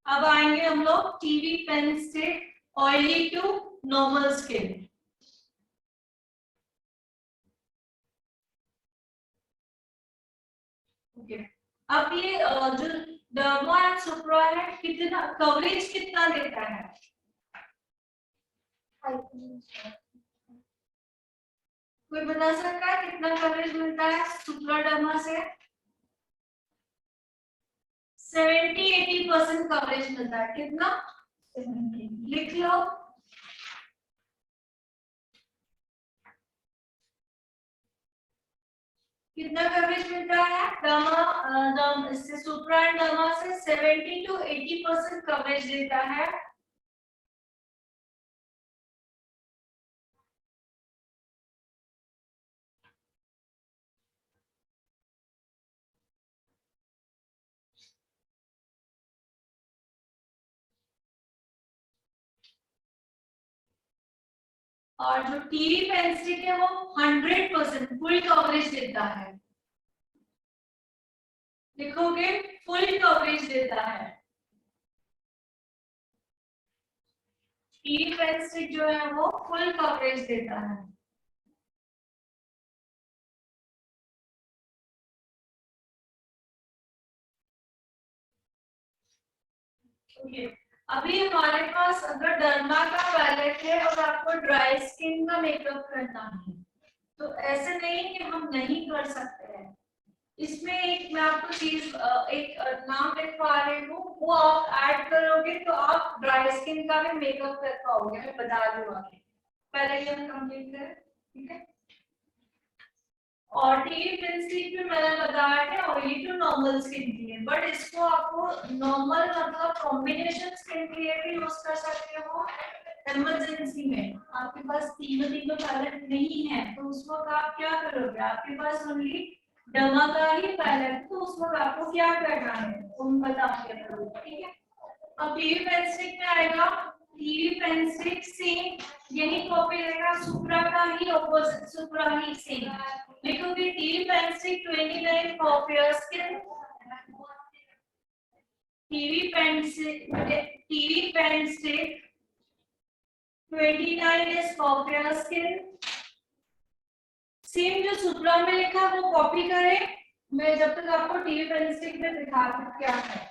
S2: अब आएंगे हम लोग TV pen stick, oily to normal skin. Okay, अब ये जो डर्मा एंड सुप्रा है, कितना कवरेज कितना देता है? कोई बता सकता है कितना कवरेज मिलता है सुप्रा डर्मा से? 70-80% कवरेज मिलता है. कितना? लिख लो. कितना कवरेज मिलता है डर्मा इससे? सुप्रा एंड डर्मा से 70-80% कवरेज देता है. और जो टीवी पेन स्टिक है वो 100% फुल कवरेज देता है. लिखोगे फुल कवरेज देता है. टीवी पेन स्टिक जो है वो फुल कवरेज देता है. ओके, अभी हमारे पास अगर डर्मा का पैलेट है और आपको ड्राई स्किन का मेकअप करना है, तो ऐसे नहीं कि हम नहीं कर सकते हैं. इसमें एक मैं आपको चीज एक नाम लिखवा रही हूँ, वो आप ऐड करोगे तो आप ड्राई स्किन का भी मेकअप कर पाओगे. मैं बता दूँ आगे, पहले ये हम कंप्लीट करें. ठीक है. और टीवी पेन स्टिक भी मैंने बताया है ऑयली टू नॉर्मल स्किन के लिए, बट इसको आपको नॉर्मल मतलब कॉम्बिनेशन स्किन के लिए भी यूज कर सकते हो. इमरजेंसी में आपके पास तीनों पैलेट नहीं है तो उस वक्त आप क्या करोगे? आपके पास ओनली डर्मा का ही पैलेट, तो उस वक्त आपको क्या करना है उन बता के करोगे. ठीक है. अब टीवी पेन स्टिक में आएगा, टीवी पेन स्टिक सेम यही कॉपी रहेगा, सुप्रा का ही ऑपोजिट, सुप्रा ही सेम. लिखोगे TV pen stick 29 for fair skin, TV pen stick 29 is for fair skin. Same जो सुप्रा में लिखा वो कॉपी करें. मैं जब तक आपको टीवी पेन स्टिक में दिखा दूं क्या है.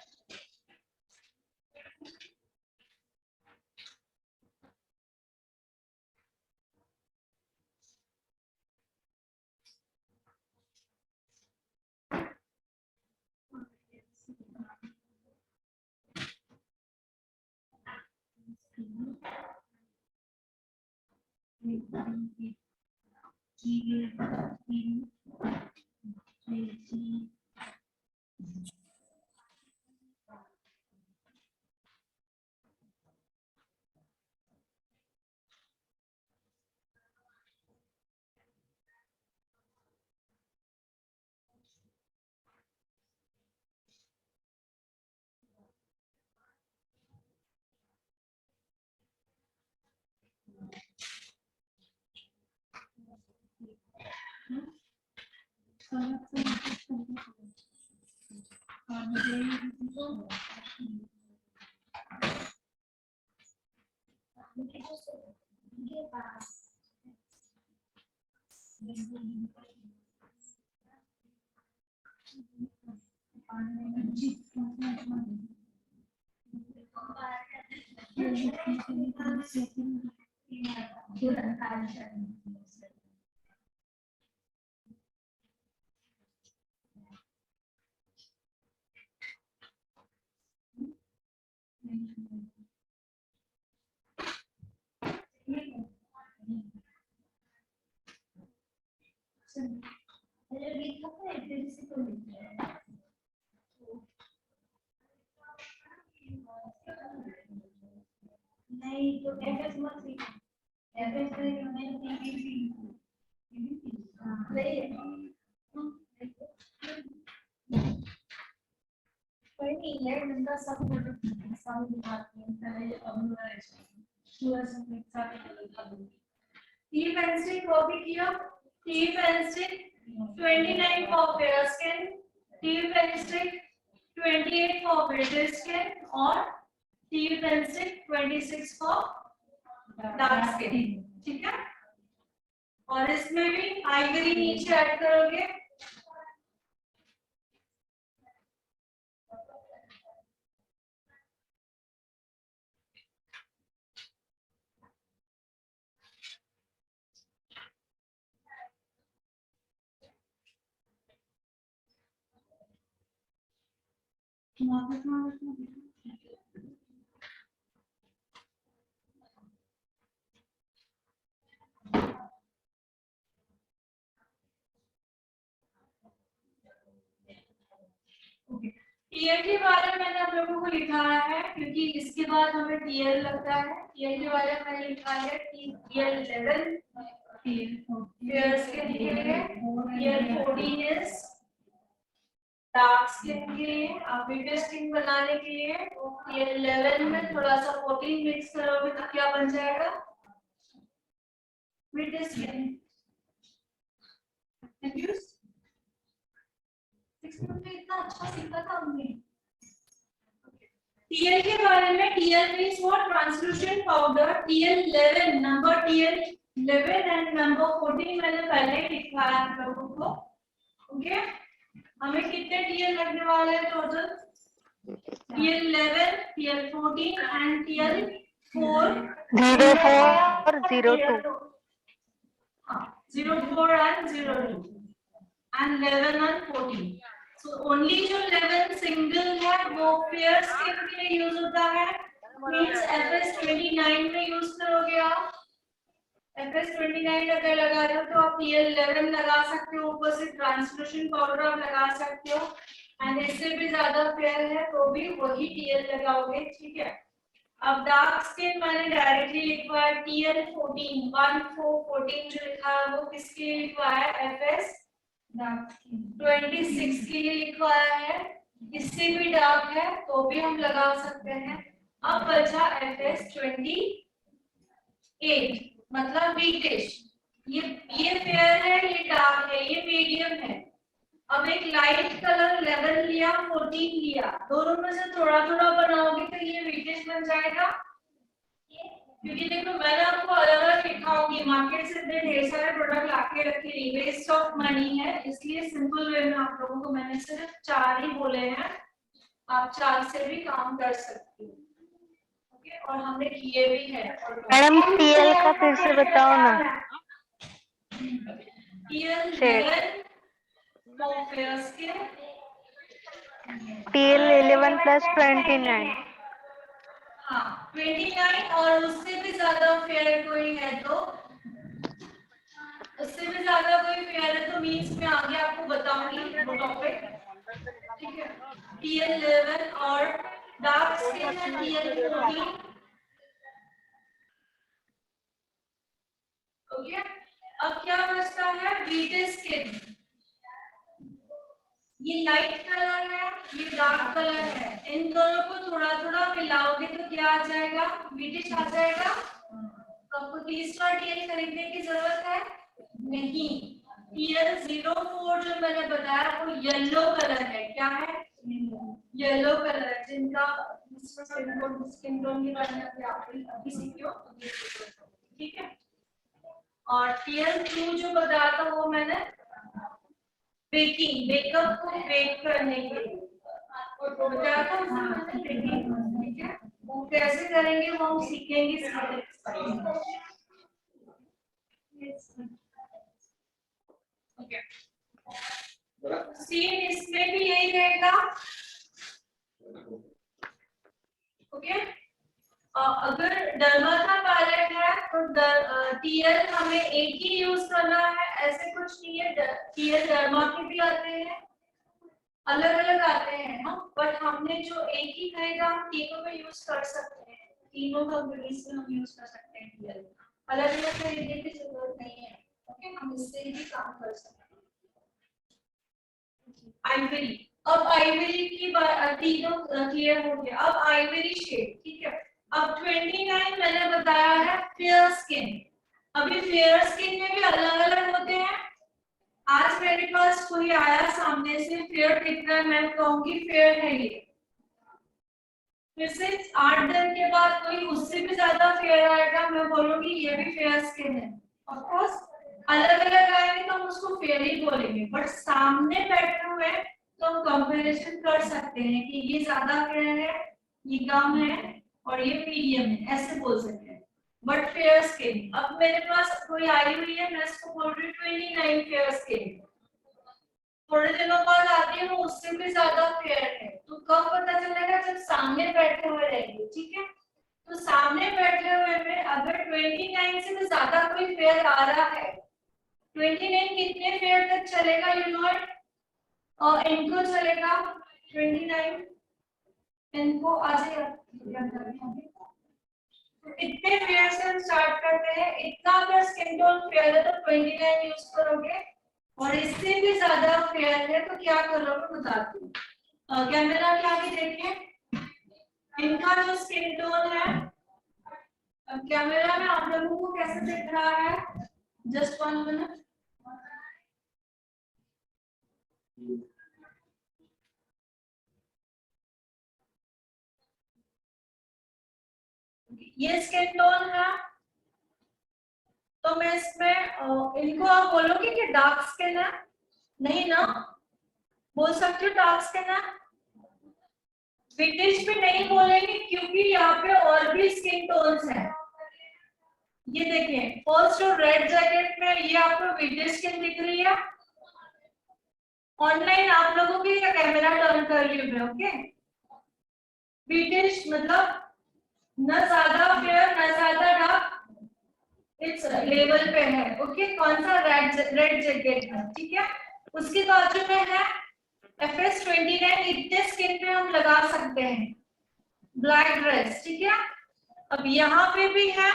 S2: नहीं तो एफएस मत सीखो, एफएस कोई नहीं है, उनका सब साल दिखाती है, पहले अब पूरा सब एक साथ दिखा दूंगी। टी पेंसिल कॉपी किया, T pencil 29 for fair skin, T pencil 28 for british skin और T pencil 26 for dark skin, ठीक है। और इसमें भी आइवरी नीचे ऐड करोगे, टीएल के बारे में मैंने आप लोगों को लिखा है, क्योंकि इसके बाद हमें टीएल लगता है। टीएल के बारे में मैंने लिखा है टीएल 11 फेयर स्किन के लिए, टीएल 14 इज डार्क स्किन के लिए, आप वीडियो स्किन बनाने के लिए। टीएल 11 में थोड़ा सा 14 मिक्स करोगे तो क्या बन जाएगा, वीडियो स्किन। इतना अच्छा सीखा था हमने। टीएल के बारे में, TL means what, translucent powder. TL 11 number, TL 11 and number 14 मैंने पहले लिखा है आप लोगों को। ओके, हमें कितने टीएल लगने वाले हैं total, TL 11, TL 14 and TL 4
S4: 04 02
S2: 04 and 02 and 11 and 14। So only जो 11 सिंगल है वो फेयर स्किन के लिए यूज होता है, मींस FS 29 में यूज करोगे आप। FS 29 अगर लगा रहे हो तो आप टीएल 11 लगा सकते हो, ऊपर से ट्रांसलूसेंट पाउडर आप लगा सकते हो, एंड इससे भी ज्यादा फेयर है तो भी वही टीएल लगाओगे, ठीक है। अब डार्क स्किन मैंने डायरेक्टली लिखवाया टीएल 14 14 जो लिखा है वो किसके लिए लिखवाया है, FS 26 के लिए लिखवाया है। इससे भी डार्क है तो भी हम लगा सकते हैं। अब बचा FS 28 मतलब वीटिश, ये फेयर है, ये डार्क है, ये मीडियम है। अब एक लाइट कलर 11 लिया, 14 लिया, दोनों में से थोड़ा थोड़ा बनाओगे तो ये वीटिश बन जाएगा। क्योंकि देखो मैंने आपको अलग अलग लिखाऊंगी, मार्केट से इतने ढेर सारे प्रोडक्ट लाके रखे नहीं, वेस्ट ऑफ मनी है, इसलिए सिंपल वे में आप लोगों को मैंने सिर्फ 4 ही बोले हैं, आप 4 से भी काम कर सकते हो। ओके, और हमने किए भी है।
S4: मैडम टीएल का फिर से बताओ ना।
S2: TL
S4: 11 plus 29।
S2: हाँ 29 और उससे भी ज्यादा फेयर कोई है तो, उससे भी ज्यादा कोई फेयर है तो मींस में आगे आपको बताऊंगी वो टॉपिक, ठीक है। टीएल 11 और डार्क स्किन है टीएल 14। ओके, अब क्या बचता है, वीट स्किन। ये लाइट कलर है, ये डार्क कलर है, इन दोनों को थोड़ा थोड़ा मिलाओगे तो क्या आ जाएगा, वीटिश आ जाएगा। आपको तीसरा टीएल खरीदने की जरूरत है नहीं। टीएल 04 जो मैंने बताया वो येलो कलर है, क्या है, येलो कलर है, जिनका स्किन टोन की बारे अभी सीखियो, ठीक है। और टीएल 2 जो बताया था वो मैंने बेकिंग, मेकअप को बेक करने के लिए, बताया था उसने टेक्निक, ठीक है, वो कैसे करेंगे वो हम सीखेंगे। ओके, सीन इसमें भी यही रहेगा। ओके, अगर डर्मा का पैलेट है तो टीएल हमें एक ही यूज करना है, ऐसे कुछ नहीं है। टीएल डर्मा के भी आते हैं, अलग अलग आते हैं ना, बट हमने जो एक ही कहेगा हम तीनों में यूज कर सकते हैं, तीनों का बेस में हम यूज कर सकते हैं टीएल, अलग अलग खरीदने की जरूरत नहीं है। ओके, हम इससे ही काम कर सकते हैं। आइवरी, अब आइवरी की तीनों क्लियर हो गया। अब आइवरी शेड, ठीक है। अब 29 मैंने बताया है फेयर स्किन। अभी फेयर स्किन में भी अलग अलग होते हैं। आज मेरे पास कोई आया सामने से फेयर दिख रहा है, मैं कहूंगी फेयर है ये। फिर से 8 दिन के बाद कोई उससे भी ज्यादा फेयर आएगा, मैं बोलूंगी ये भी फेयर स्किन है। ऑफ कोर्स अलग अलग आएंगे तो हम उसको फेयर ही बोलेंगे, बट सामने बैठे हुए तो हम कंपैरिजन कर सकते हैं कि ये ज्यादा फेयर है, ये कम है और ये मीडियम है, ऐसे बोल सकते हैं। बट फेयर स्किन, अब मेरे पास कोई आई हुई है, मैं इसको बोल रही हूँ 29 फेयर स्किन, थोड़े दिनों बाद आती है वो उससे भी ज्यादा फेयर है, तो कब पता चलेगा? जब सामने बैठे हुए रहेंगे, ठीक है। तो सामने बैठे हुए में अगर 29 से भी ज्यादा कोई फेयर आ रहा है, 29 कितने फेयर तक चलेगा यू नो इट, और इनको चलेगा 29, इनको आ जाएगा। इतने फेयर से हम स्टार्ट करते हैं, इतना अगर स्किन टोन फेयर है तो 29 यूज करोगे, और इससे भी ज्यादा फेयर है तो क्या करोगे बताती हूँ। कैमरा में आके देखिए इनका जो स्किन टोन है, कैमरा में आप लोगों को कैसे दिख रहा है, जस्ट 1 मिनट। ये स्किन टोन है, तो मैं इसमें इनको आप बोलोगे कि डार्क स्किन है, नहीं ना, बोल सकते हो डार्क स्किन है। ब्रिटिश भी नहीं बोलेंगे क्योंकि यहाँ पे और भी स्किन टोन्स हैं। ये देखिए फर्स्ट जो रेड जैकेट में ये आपको ब्रिटिश स्किन दिख रही है। ऑनलाइन आप लोगों की कैमरा टर्न कर रही हूँ, ओके। ब्रिटिश मतलब न ज्यादा फेयर न ज्यादा डार्क, इस लेवल पे है, ओके। कौन सा? रेड जैकेट है, ठीक है। उसके बाजू में है FS29, इतने स्किन पे हम लगा सकते हैं, ब्लैक ड्रेस, ठीक है। अब यहाँ पे भी है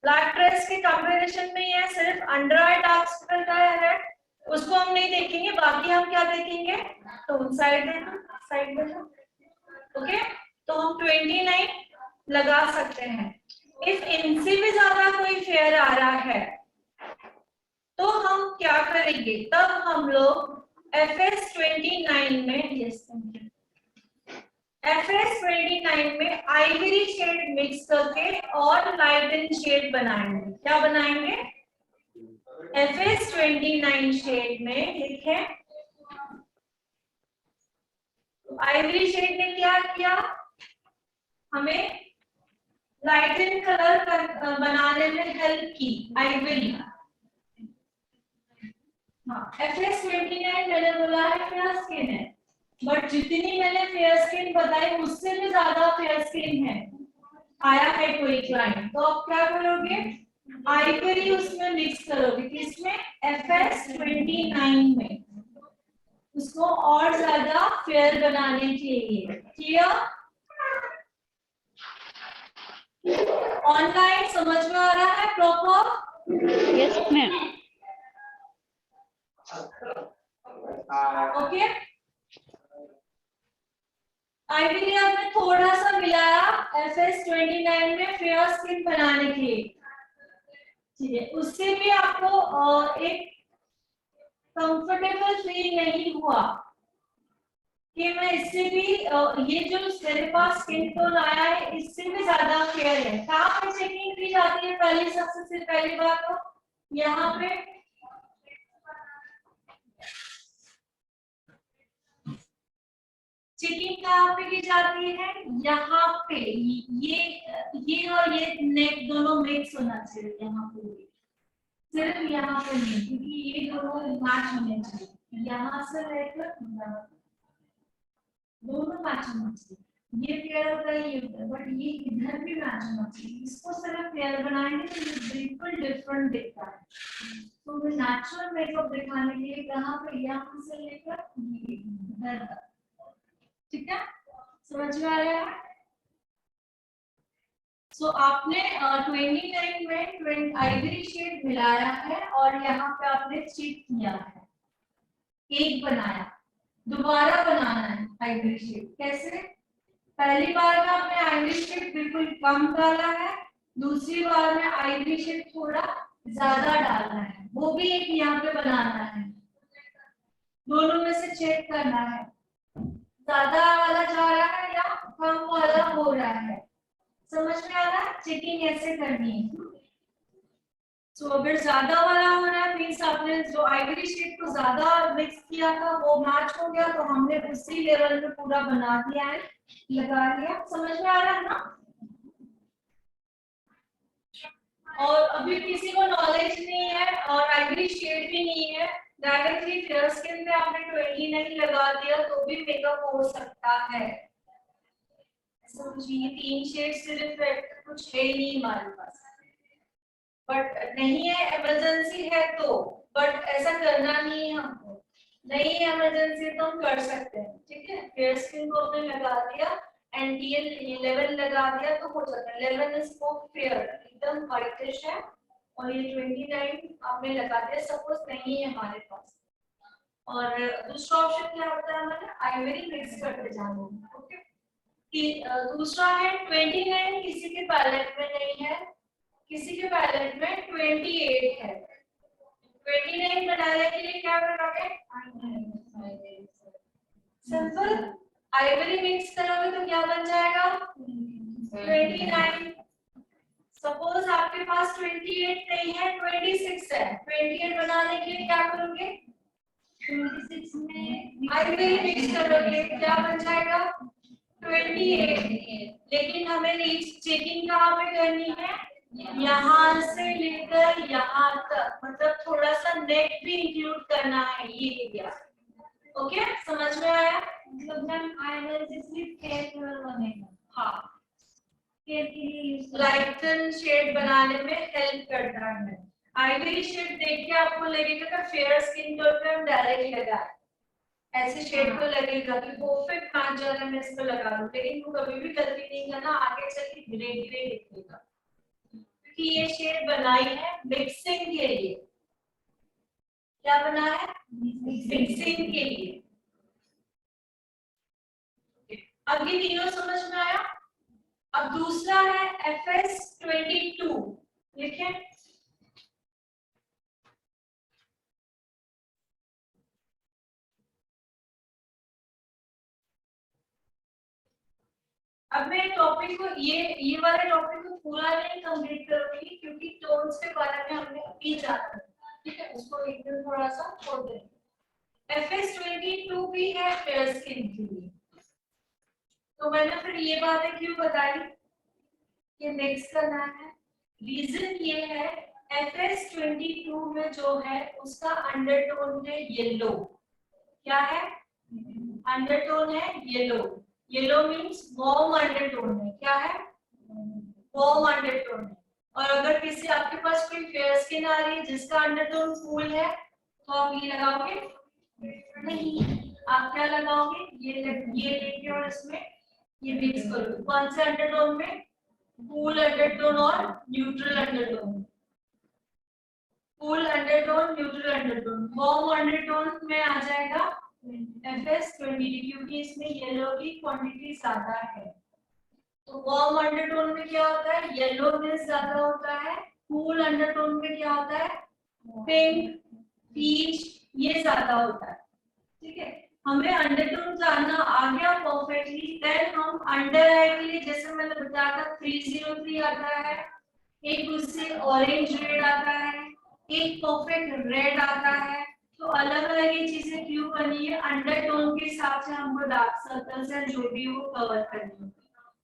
S2: ब्लैक ड्रेस के कंपैरिजन में, ये सिर्फ अंडर आई डार्क स्किन का है, उसको हम नहीं देखेंगे, बाकी हम क्या देखेंगे, तो साइड में, ओके। तो हम 29 लगा सकते हैं। इफ इनसे भी ज्यादा कोई फेयर आ रहा है तो हम क्या करेंगे, तब हम लोग FS29 में, FS29 में आइवरी शेड मिक्स करके और लाइटन शेड बनाएंगे। क्या बनाएंगे? FS29 शेड में लिखे आइवरी शेड ने क्या किया, हमें लाइटन कलर बनाने में हेल्प की आइवरी। हाँ, FS29 मैंने बोला है फेयर स्किन है, बट जितनी मैंने फेयर स्किन बताई उससे भी ज्यादा फेयर स्किन है, आया है कोई क्लाइंट, तो आप क्या करोगे, आइवरी उसमें मिक्स करोगे, किसमें? FS29 में, उसको और ज्यादा फेयर बनाने के लिए। क्लियर? ऑनलाइन समझ में आ रहा है proper?
S1: Yes ma'am.
S2: Okay, Ivory आपने थोड़ा सा मिलाया FS29 में फेयर स्किन बनाने के लिए, ठीक है। उससे भी आपको एक कंफर्टेबल फील नहीं हुआ कि मैं इससे भी ये जो मेरे पास स्किन टोन आया है इससे भी ज्यादा फेयर है, कहाँ पे चेकिंग की जाती है? पहली सबसे पहली बात तो यहाँ पे चेकिंग कहाँ पे की जाती है? यहाँ पे। ये और ये नेक दोनों मिक्स होना चाहिए यहाँ पे, सिर्फ यहाँ पे नहीं, क्योंकि ये दोनों मैच होने चाहिए, यहाँ से लेकर दोनों मैच होना चाहिए। ये पेयर होता है, ये होता है, बट ये इधर भी मैच होना चाहिए। इसको सिर्फ पेयर बनाएंगे तो ये बिल्कुल डिफरेंट दिखता है। तो मैं नेचुरल मेकअप दिखाने के लिए कहाँ पे, यहाँ से लेकर ये इधर तक, ठीक है? समझ में आ रहा है? सो आपने 29 में आइवरी शेड मिलाया है और यहाँ पे आपने चीट किया है, एक बनाया, दोबारा बनाना है आइवरी शेड। कैसे? पहली बार में आपने आइवरी शेड बिल्कुल कम डाला है, दूसरी बार में आइवरी शेड थोड़ा ज्यादा डालना है, वो भी एक यहाँ पे बनाना है। दोनों में से चेक करना है ज्यादा वाला जा रहा है या कम वाला हो रहा है। समझ में आ रहा है? चेकिंग ऐसे करनी है। सो अगर ज्यादा वाला हो रहा है मीन्स आपने जो आइवरी शेड को ज्यादा मिक्स किया था वो मैच हो गया, तो हमने उसी लेवल में पूरा बना दिया है, लगा लिया। समझ में आ रहा है ना? और अभी किसी को नॉलेज नहीं है और आइवरी शेड भी नहीं है, डायरेक्टली फेयर स्किन पे आपने 20 नहीं लगा दिया तो भी मेकअप हो सकता है। समझिए, 3 शेड सिर्फ कुछ है ही नहीं हमारे पास, बट नहीं है, इमरजेंसी है तो, बट ऐसा करना नहीं है हमको। नहीं है इमरजेंसी तो हम कर सकते हैं, ठीक है? फेयर स्किन को हमने लगा दिया, एनटीएल 11 लगा दिया तो हो जाता है। 11 इज फॉर फेयर, एकदम व्हाइटिश है, और ये 29 आपने लगा दिया, सपोज नहीं है हमारे पास। और दूसरा ऑप्शन क्या होता है हमारा? आइवरी मिक्स करते जाना, ओके? दूसरा है 29, किसी के पैलेट में नहीं है, किसी के पैलेट में 28 है। 29 बनाने के लिए क्या करोगे? सिंपल आइवरी मिक्स करोगे तो क्या बन जाएगा? 29। सपोज आपके पास 28 नहीं है, 26 है। 28 बनाने के लिए क्या करोगे? 26 में आइवरी मिक्स करोगे, क्या बन जाएगा? 28। लेकिन हमें चेकिंग कहाँ पे करनी है? यहाँ से लेकर यहाँ तक, मतलब थोड़ा सा नेक भी इंक्लूड करना है ये एरिया। ओके, समझ में आया? मतलब मैम आइवरी सिर्फ फेयर बनेगा। हाँ, लाइटन शेड बनाने में हेल्प करता है। आइवरी शेड देख के आपको लगेगा कि फेयर स्किन टोन पे हम डायरेक्ट लगाए, ऐसे शेड को लगेगा कि परफेक्ट मैच जा रहा है, मैं इसको लगा दूं, लेकिन वो कभी भी गलती नहीं करना, आगे चल के ग्रे ग्रे दिखेगा, क्योंकि ये शेड बनाई है मिक्सिंग के लिए। क्या बना है? मिक्सिंग के लिए। अब ये तीनों समझ में आया? अब दूसरा है FS22, लिखें। अब मैं टॉपिक को ये वाले टॉपिक को पूरा नहीं कंप्लीट करूंगी, क्योंकि टोन्स के बारे में हमने अभी जाना है, ठीक है? उसको एक दिन थोड़ा सा छोड़ देंगे। FS22 भी है फेयर स्किन के लिए, तो मैंने फिर ये बातें क्यों बताई कि मिक्स करना है? रीजन ये है, FS22 में जो है उसका अंडरटोन है येलो। क्या है? अंडरटोन है yellow. Yellow means warm undertone है। क्या है? वार्म अंडरटोन है। और अगर किसी आपके पास कोई फेयर स्किन आ रही है जिसका अंडरटोन कूल है, तो आप ये लगाओगे नहीं, आप क्या लगाओगे? ये लेके और इसमें ये मिक्स करो। कौन से अंडरटोन में? कूल अंडरटोन और neutral undertone. Cool undertone, neutral undertone. Warm undertone में आ जाएगा FS22, क्योंकि इसमें येलो की क्वांटिटी ज्यादा है। तो वार्म अंडरटोन में क्या होता है? येलोनेस ज्यादा होता है। कूल अंडरटोन में क्या होता है? पिंक, पीच, ये ज्यादा होता है, ठीक है? हमें अंडरटोन जानना आ गया परफेक्टली, देन हम अंडर आई के लिए, जैसे मैंने बताया था 303 आता है, एक उससे ऑरेंज रेड आता है, एक परफेक्ट रेड आता है, तो अलग अलग ये चीजें क्यों बनी है, अंडरटोन के हिसाब से हमको डार्क सर्कल्स है जो भी वो कवर करनी होती है।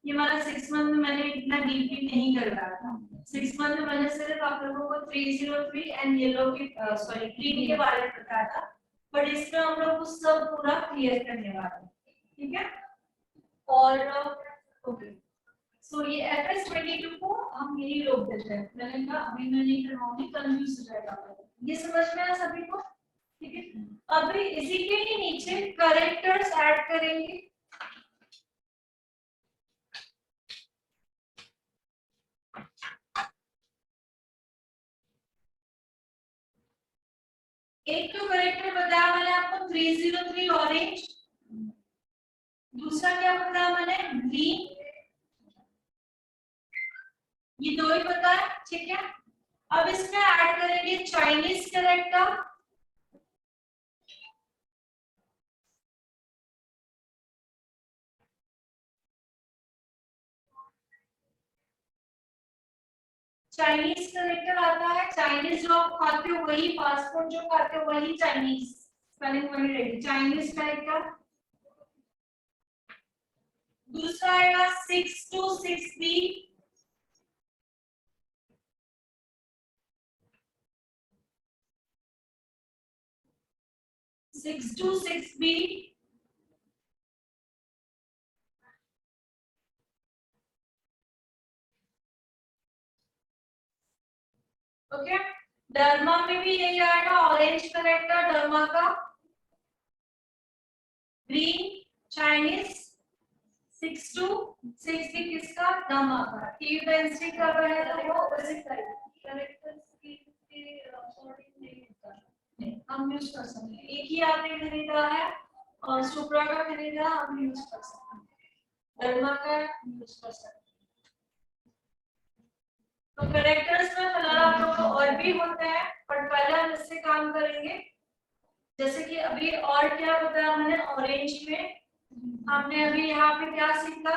S2: ये हमारा 6 मंथ में मैंने इतना डीपली नहीं करवाया था। 6 मंथ में मैंने सिर्फ आप लोगों को 303 एंड येलो की सॉरी ग्रीन के बारे में बताया था, बट इसमें हम लोग को सब पूरा क्लियर करने वाले हैं, ठीक है। और ओके, सो ये FS22 को हम यही रोक देते हैं। मैंने कहा अभी मैं नहीं करवाऊंगी, कंफ्यूज हो जाएगा। ये समझ में आया सभी को, ठीक है। अभी इसी के ही नीचे करेक्टर्स ऐड करेंगे। एक तो करेक्टर बताया मैंने आपको 303 ऑरेंज, दूसरा क्या बताया मैंने ग्रीन, ये दो ही पता है, ठीक है। अब इसमें ऐड करेंगे चाइनीज करेक्टर, चाइनीज करेक्टर आता है। चाइनीज जो आप खाते हो वही, पासपोर्ट जो खाते हो वही चाइनीज, स्पेलिंग वही रहेगी चाइनीज करेक्टर। दूसरा आएगा 626B, ओके। डर्मा में भी यही आएगा, ऑरेंज करेक्टर डर्मा का, ग्रीन चाइनीज, 626B किसका, डर्मा का। टी डेंसिटी का रहेगा वो बेसिक करेक्टर्स की सॉर्टिंग नहीं होता है, हम यूज कर सकते हैं। एक ही आपने खरीदा है और सुप्रा का खरीदा, हम यूज कर सकते हैं, डर्मा का यूज कर सकते हैं। तो करेक्टर्स में फिलहाल आप लोग को और भी होते हैं, पर पहले हम इससे काम करेंगे। जैसे कि अभी और क्या बताया मैंने, ऑरेंज में हमने अभी यहाँ पे क्या सीखा,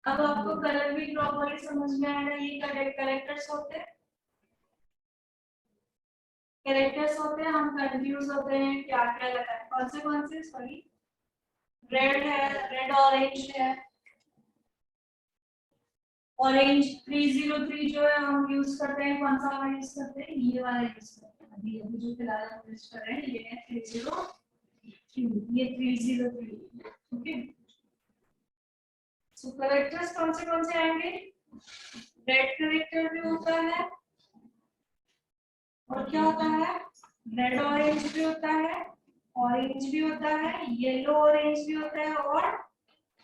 S2: अब आपको कलर भी प्रॉपर्ली समझ में आएगा। ये करेक्टर्स होते हैं, कैरेक्टर्स होते हैं, हम कंफ्यूज होते हैं क्या क्या लगा है, कौन से सॉरी, रेड है, रेड ऑरेंज है, ऑरेंज 303 जो है हम यूज करते हैं, कौन सा वाला यूज करते हैं, ये वाला यूज करते हैं। अभी अभी जो फिलहाल हम यूज कर रहे हैं ये है 303, ये 303, ओके। सो कैरेक्टर्स कौन से आएंगे, रेड कैरेक्टर भी होता है, और क्या होता है, रेड ऑरेंज भी होता है, ऑरेंज भी होता है, येलो ऑरेंज भी होता है, और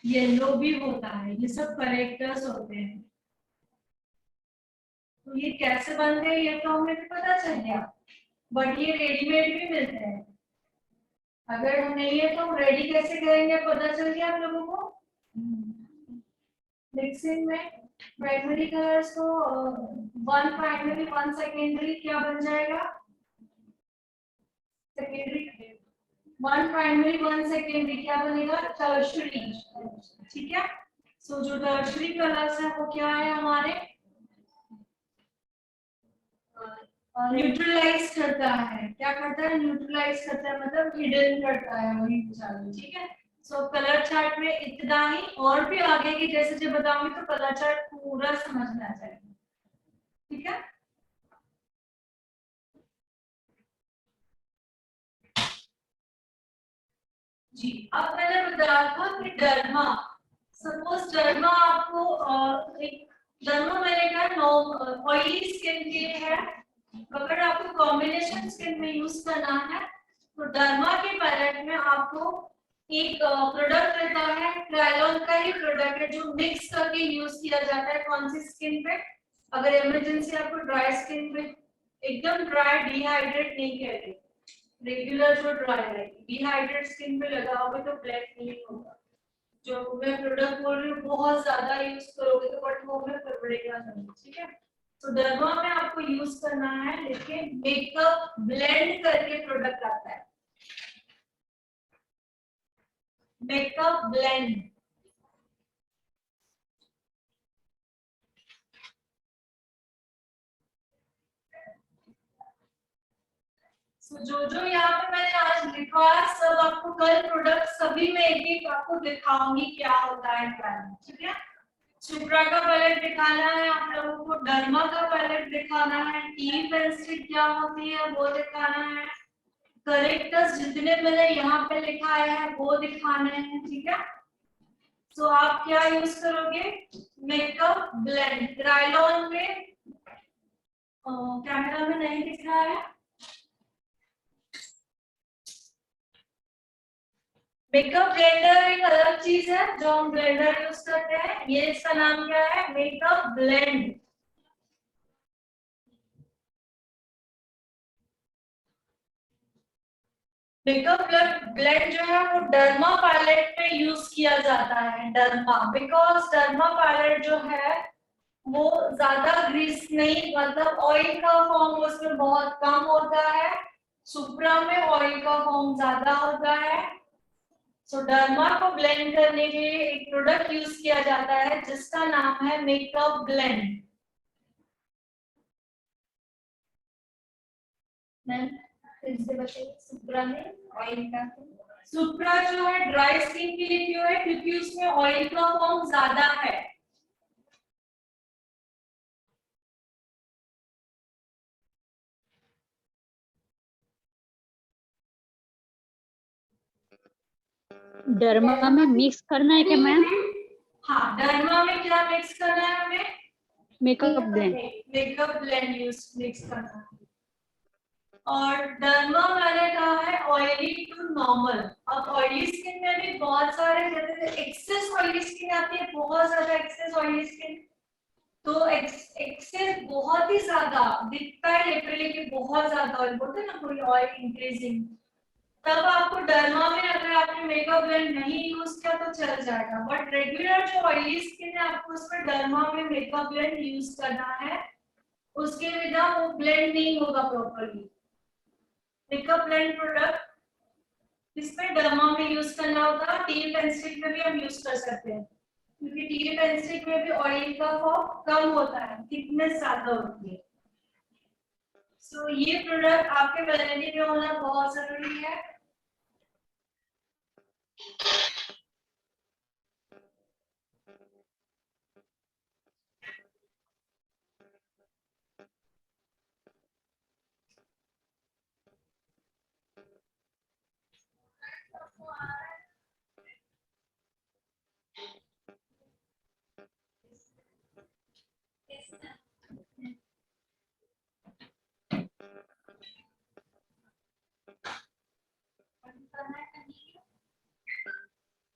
S2: येलो भी होता है। ये सब कैरेक्टर्स होते हैं। तो ये कैसे बनते हैं ये तो हमें भी पता चल गया, बट ये रेडीमेड भी मिलते हैं। अगर हम नहीं है तो हम रेडी कैसे करेंगे, पता चल गया आप लोगों को। मिक्सिंग में प्राइमरी कलर्स को 1 प्राइमरी 1 सेकेंडरी क्या बन जाएगा, सेकेंडरी 1 प्राइमरी 1 सेकेंडरी क्या बनेगा, टर्शरी, ठीक है। सो जो टर्शरी कलर्स है वो क्या है हमारे, न्यूट्रलाइज करता है। क्या करता है, न्यूट्रलाइज करता है, मतलब हिडन करता है वही चालू, ठीक है। सो कलर चार्ट में इतना ही, और भी आगे की जैसे जब बताऊंगी तो कलर चार्ट पूरा समझ में आ जाएगा, ठीक है। जी, अब मैंने बताया था कि डर्मा, सपोज डर्मा आपको एक डर्मा मैंने कहा ऑयली स्किन के लिए है। अगर आपको कॉम्बिनेशन स्किन में यूज करना है तो डर्मा के पैलेट में आपको एक प्रोडक्ट रहता है, क्रायोन का ही प्रोडक्ट है जो मिक्स करके यूज किया जाता है। कौन सी स्किन पे, अगर इमरजेंसी आपको ड्राई स्किन पे, एकदम ड्राई डिहाइड्रेट नहीं कहते, रेगुलर जो ड्राई है, डिहाइड्रेट स्किन पे लगाओगे तो ब्लैक नहीं होगा। जो मैं प्रोडक्ट बोल रही हूँ बहुत ज्यादा यूज करोगे तो बट वो में पड़ेगा नहीं, ठीक है। तो डर्मा में आपको यूज करना है, लेकिन मेकअप ब्लेंड करके प्रोडक्ट आता है, मेकअप ब्लेंड। जो यहाँ पे मैंने आज लिखा है सब आपको कल प्रोडक्ट सभी में एक एक आपको दिखाऊंगी क्या होता है क्या नहीं, ठीक है। सुप्रा का पैलेट दिखाना है आप लोगों को, डर्मा का पैलेट दिखाना है, टी पेंसिल क्या होती है वो दिखाना है, करेक्टर्स जितने मैंने यहाँ पे लिखाया है वो दिखाने हैं, ठीक है। सो आप क्या यूज करोगे, मेकअप ब्लेंड, क्रायोन में कैमरा में नहीं दिख रहा है, मेकअप ब्लेंडर एक अलग चीज है जो हम ब्लेंडर यूज करते हैं, ये इसका नाम क्या है, मेकअप ब्लेंड। मेकअप ब्लेंड जो है वो डर्मा पैलेट पे यूज किया जाता है, डर्मा, बिकॉज डर्मा पैलेट जो है वो ज्यादा ग्रीस नहीं, मतलब ऑयल का फॉर्म उसमें बहुत कम होता है, सुप्रा में ऑयल का फॉर्म ज्यादा होता है। सो डर्मा को ब्लेंड करने के लिए एक प्रोडक्ट यूज किया जाता है जिसका नाम है मेकअप ब्लेंड। सुप्रा में ऑयल का, सुप्रा जो है ड्राई स्किन के लिए क्यों है, क्योंकि उसमें ऑयल का फॉर्म ज्यादा है।
S1: डर्मा में मिक्स करना है क्या मैम?
S2: हाँ, डर्मा में क्या मिक्स करना है हमें,
S1: makeup blend.
S2: Makeup blend use mix करना है। और डर्मा मैंने कहा है ऑयली टू नॉर्मल। अब ऑयली स्किन में भी बहुत सारे, जैसे एक्सेस ऑयली स्किन आती है, बहुत ज्यादा एक्सेस ऑयली स्किन, तो एक्सेस बहुत ही ज्यादा दिखता है लिटरली कि बहुत ज्यादा ऑयल, बोलते हैं ना कोई ऑयल इंक्रीजिंग, तब आपको डर्मा में अगर आपने मेकअप ब्लेंड नहीं यूज किया तो चल जाएगा, बट रेगुलर जो ऑयली स्किन है आपको उसमें डर्मा में मेकअप ब्लेंड यूज करना है, उसके बिना वो ब्लेंड नहीं होगा प्रॉपर्ली। मेकअप ब्लेंड प्रोडक्ट इसमें डर्मा में यूज करना होगा, टी पेंसिल में भी हम यूज कर सकते हैं क्योंकि टी पेंसिल में भी ऑयल का फॉर्म कम होता है, थिकनेस ज्यादा होती है। सो ये प्रोडक्ट आपके वैलिडिटी में होना बहुत जरूरी है।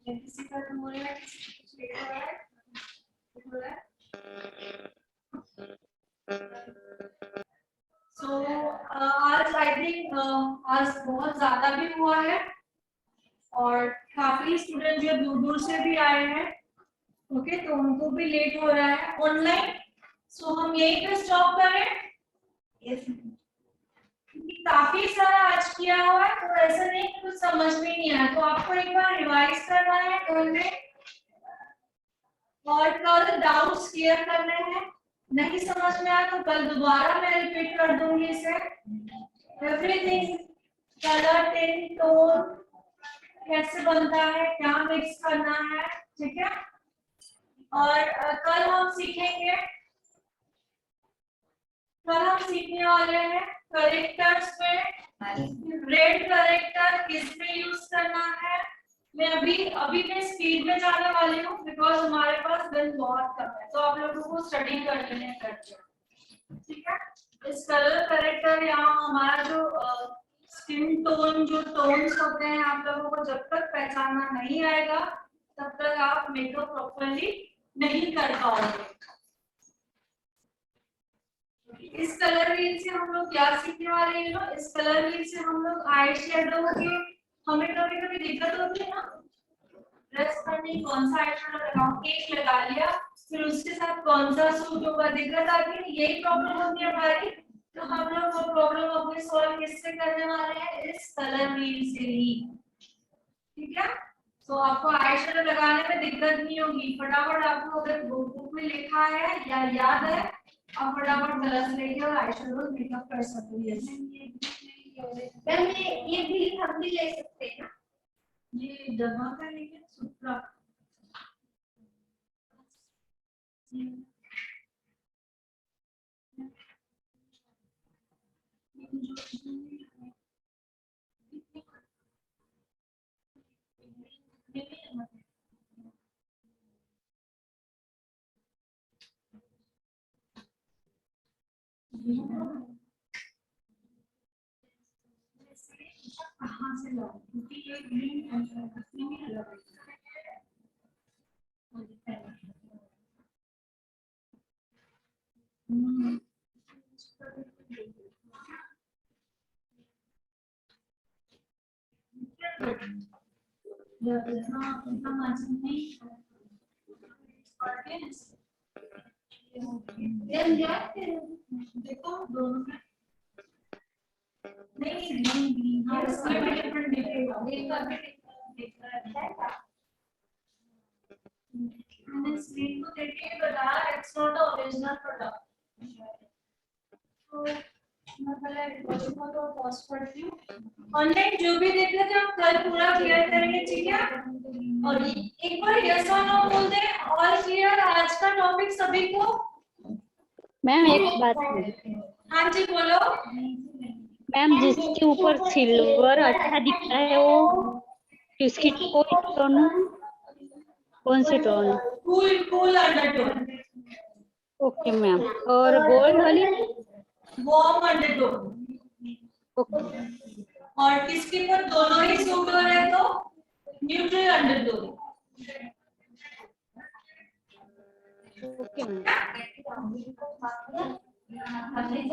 S2: किसी का तो हो रहा है, किसी का कुछ लिखा हुआ है, आज आई थिंक आज बहुत ज्यादा भी हुआ है और काफी स्टूडेंट जो दूर दूर से भी आए हैं, ओके, तो उनको भी लेट हो रहा है ऑनलाइन। सो हम यही पे स्टॉप करें, काफी सारा आज किया हुआ है तो ऐसा नहीं कि कुछ समझ में नहीं आया, तो आपको एक बार रिवाइज करना है कल में और कल डाउट्स क्लियर करने हैं, नहीं समझ में आया तो कल दोबारा मैं रिपीट कर दूंगी इसे, एवरीथिंग, कलर, टिंट, टोन कैसे बनता है, क्या मिक्स करना है, ठीक है। और कल हम सीखेंगे, कल हम सीखने वाले हैं करेक्टर्स में, रेड करेक्टर किस में यूज करना है। मैं अभी मैं स्पीड में जाने वाली हूँ बिकॉज हमारे पास दिन बहुत कम है, तो आप लोगों को स्टडी कर लेने करके, ठीक है। इस कलर करेक्टर यहाँ हमारा जो स्किन टोन, जो टोन्स होते हैं, आप लोगों को जब तक पहचानना नहीं आएगा तब तक आप मेकअप प्रॉपर्ली नहीं कर पाओगे। इस कलर व्हील से हम लोग क्या सीखने वाले हैं, इस कलर व्हील से हम लोग आई शेडो के, हमें कभी कभी दिक्कत होती है ना ड्रेस करने, कौन सा आई शेडो लगाऊं, एक लगा लिया फिर उसके साथ कौन सा सूट होगा, दिक्कत आती है, यही प्रॉब्लम होती है हमारी। तो हम लोग वो प्रॉब्लम अपने सॉल्व किससे करने वाले हैं, इस कलर व्हील से ही, ठीक है। तो आपको आई शेडो लगाने में दिक्कत नहीं होगी, फटाफट आपको अगर बुक में लिखा है या याद है आप फटाफट कलर्स लेके और आई शेडो मेकअप कर सकते हैं। मैम ये भी हम भी ले सकते हैं ना, ये दवा का लेकिन सुप्रा कहाँ से लाओ क्योंकि ये ग्रीन में अलग देखो दोनों में नहीं ग्रीन हाँ इसमें भी डिफरेंट दिखेगा मैंने स्क्रीन को देख के बताया it's not a original product तो मैं पहले रिकॉर्डिंग को तो पॉज करती हूँ ऑनलाइन जो भी देख रहे थे आप कल पूरा क्लियर करेंगे ठीक है और एक बार यस और नो बोल दें ऑल क्लियर आज का टॉपिक सभी को
S1: मैम एक बात है।
S2: हाँ जी बोलो
S1: मैम जिसके ऊपर सिल्वर अच्छा दिखता है वो किसकी कोई टोन कौन सी tone?
S2: Cool cool undertone
S1: okay ma'am. और गोल्ड वाली?
S2: वार्म अंडरटोन
S1: ओके
S2: और किसके ऊपर दोनों ही सूट हो रहे तो न्यूट्रल अंडरटोन
S1: ओके मैम।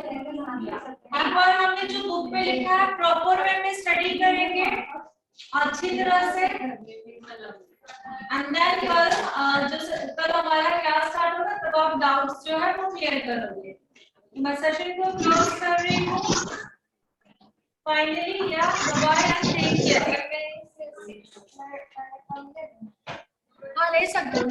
S2: एक बार हमने जो बुक में लिखा है प्रॉपर वे में स्टडी करेंगे अच्छी तरह से एंड देन कल हमारा क्लास स्टार्ट होगा तब आप डाउट्स जो है वो क्लियर करोगे। मैं सेशन को क्लोज कर रही हूँ फाइनली या बाय एंड टेक केयर। हाँ ले सकते हो।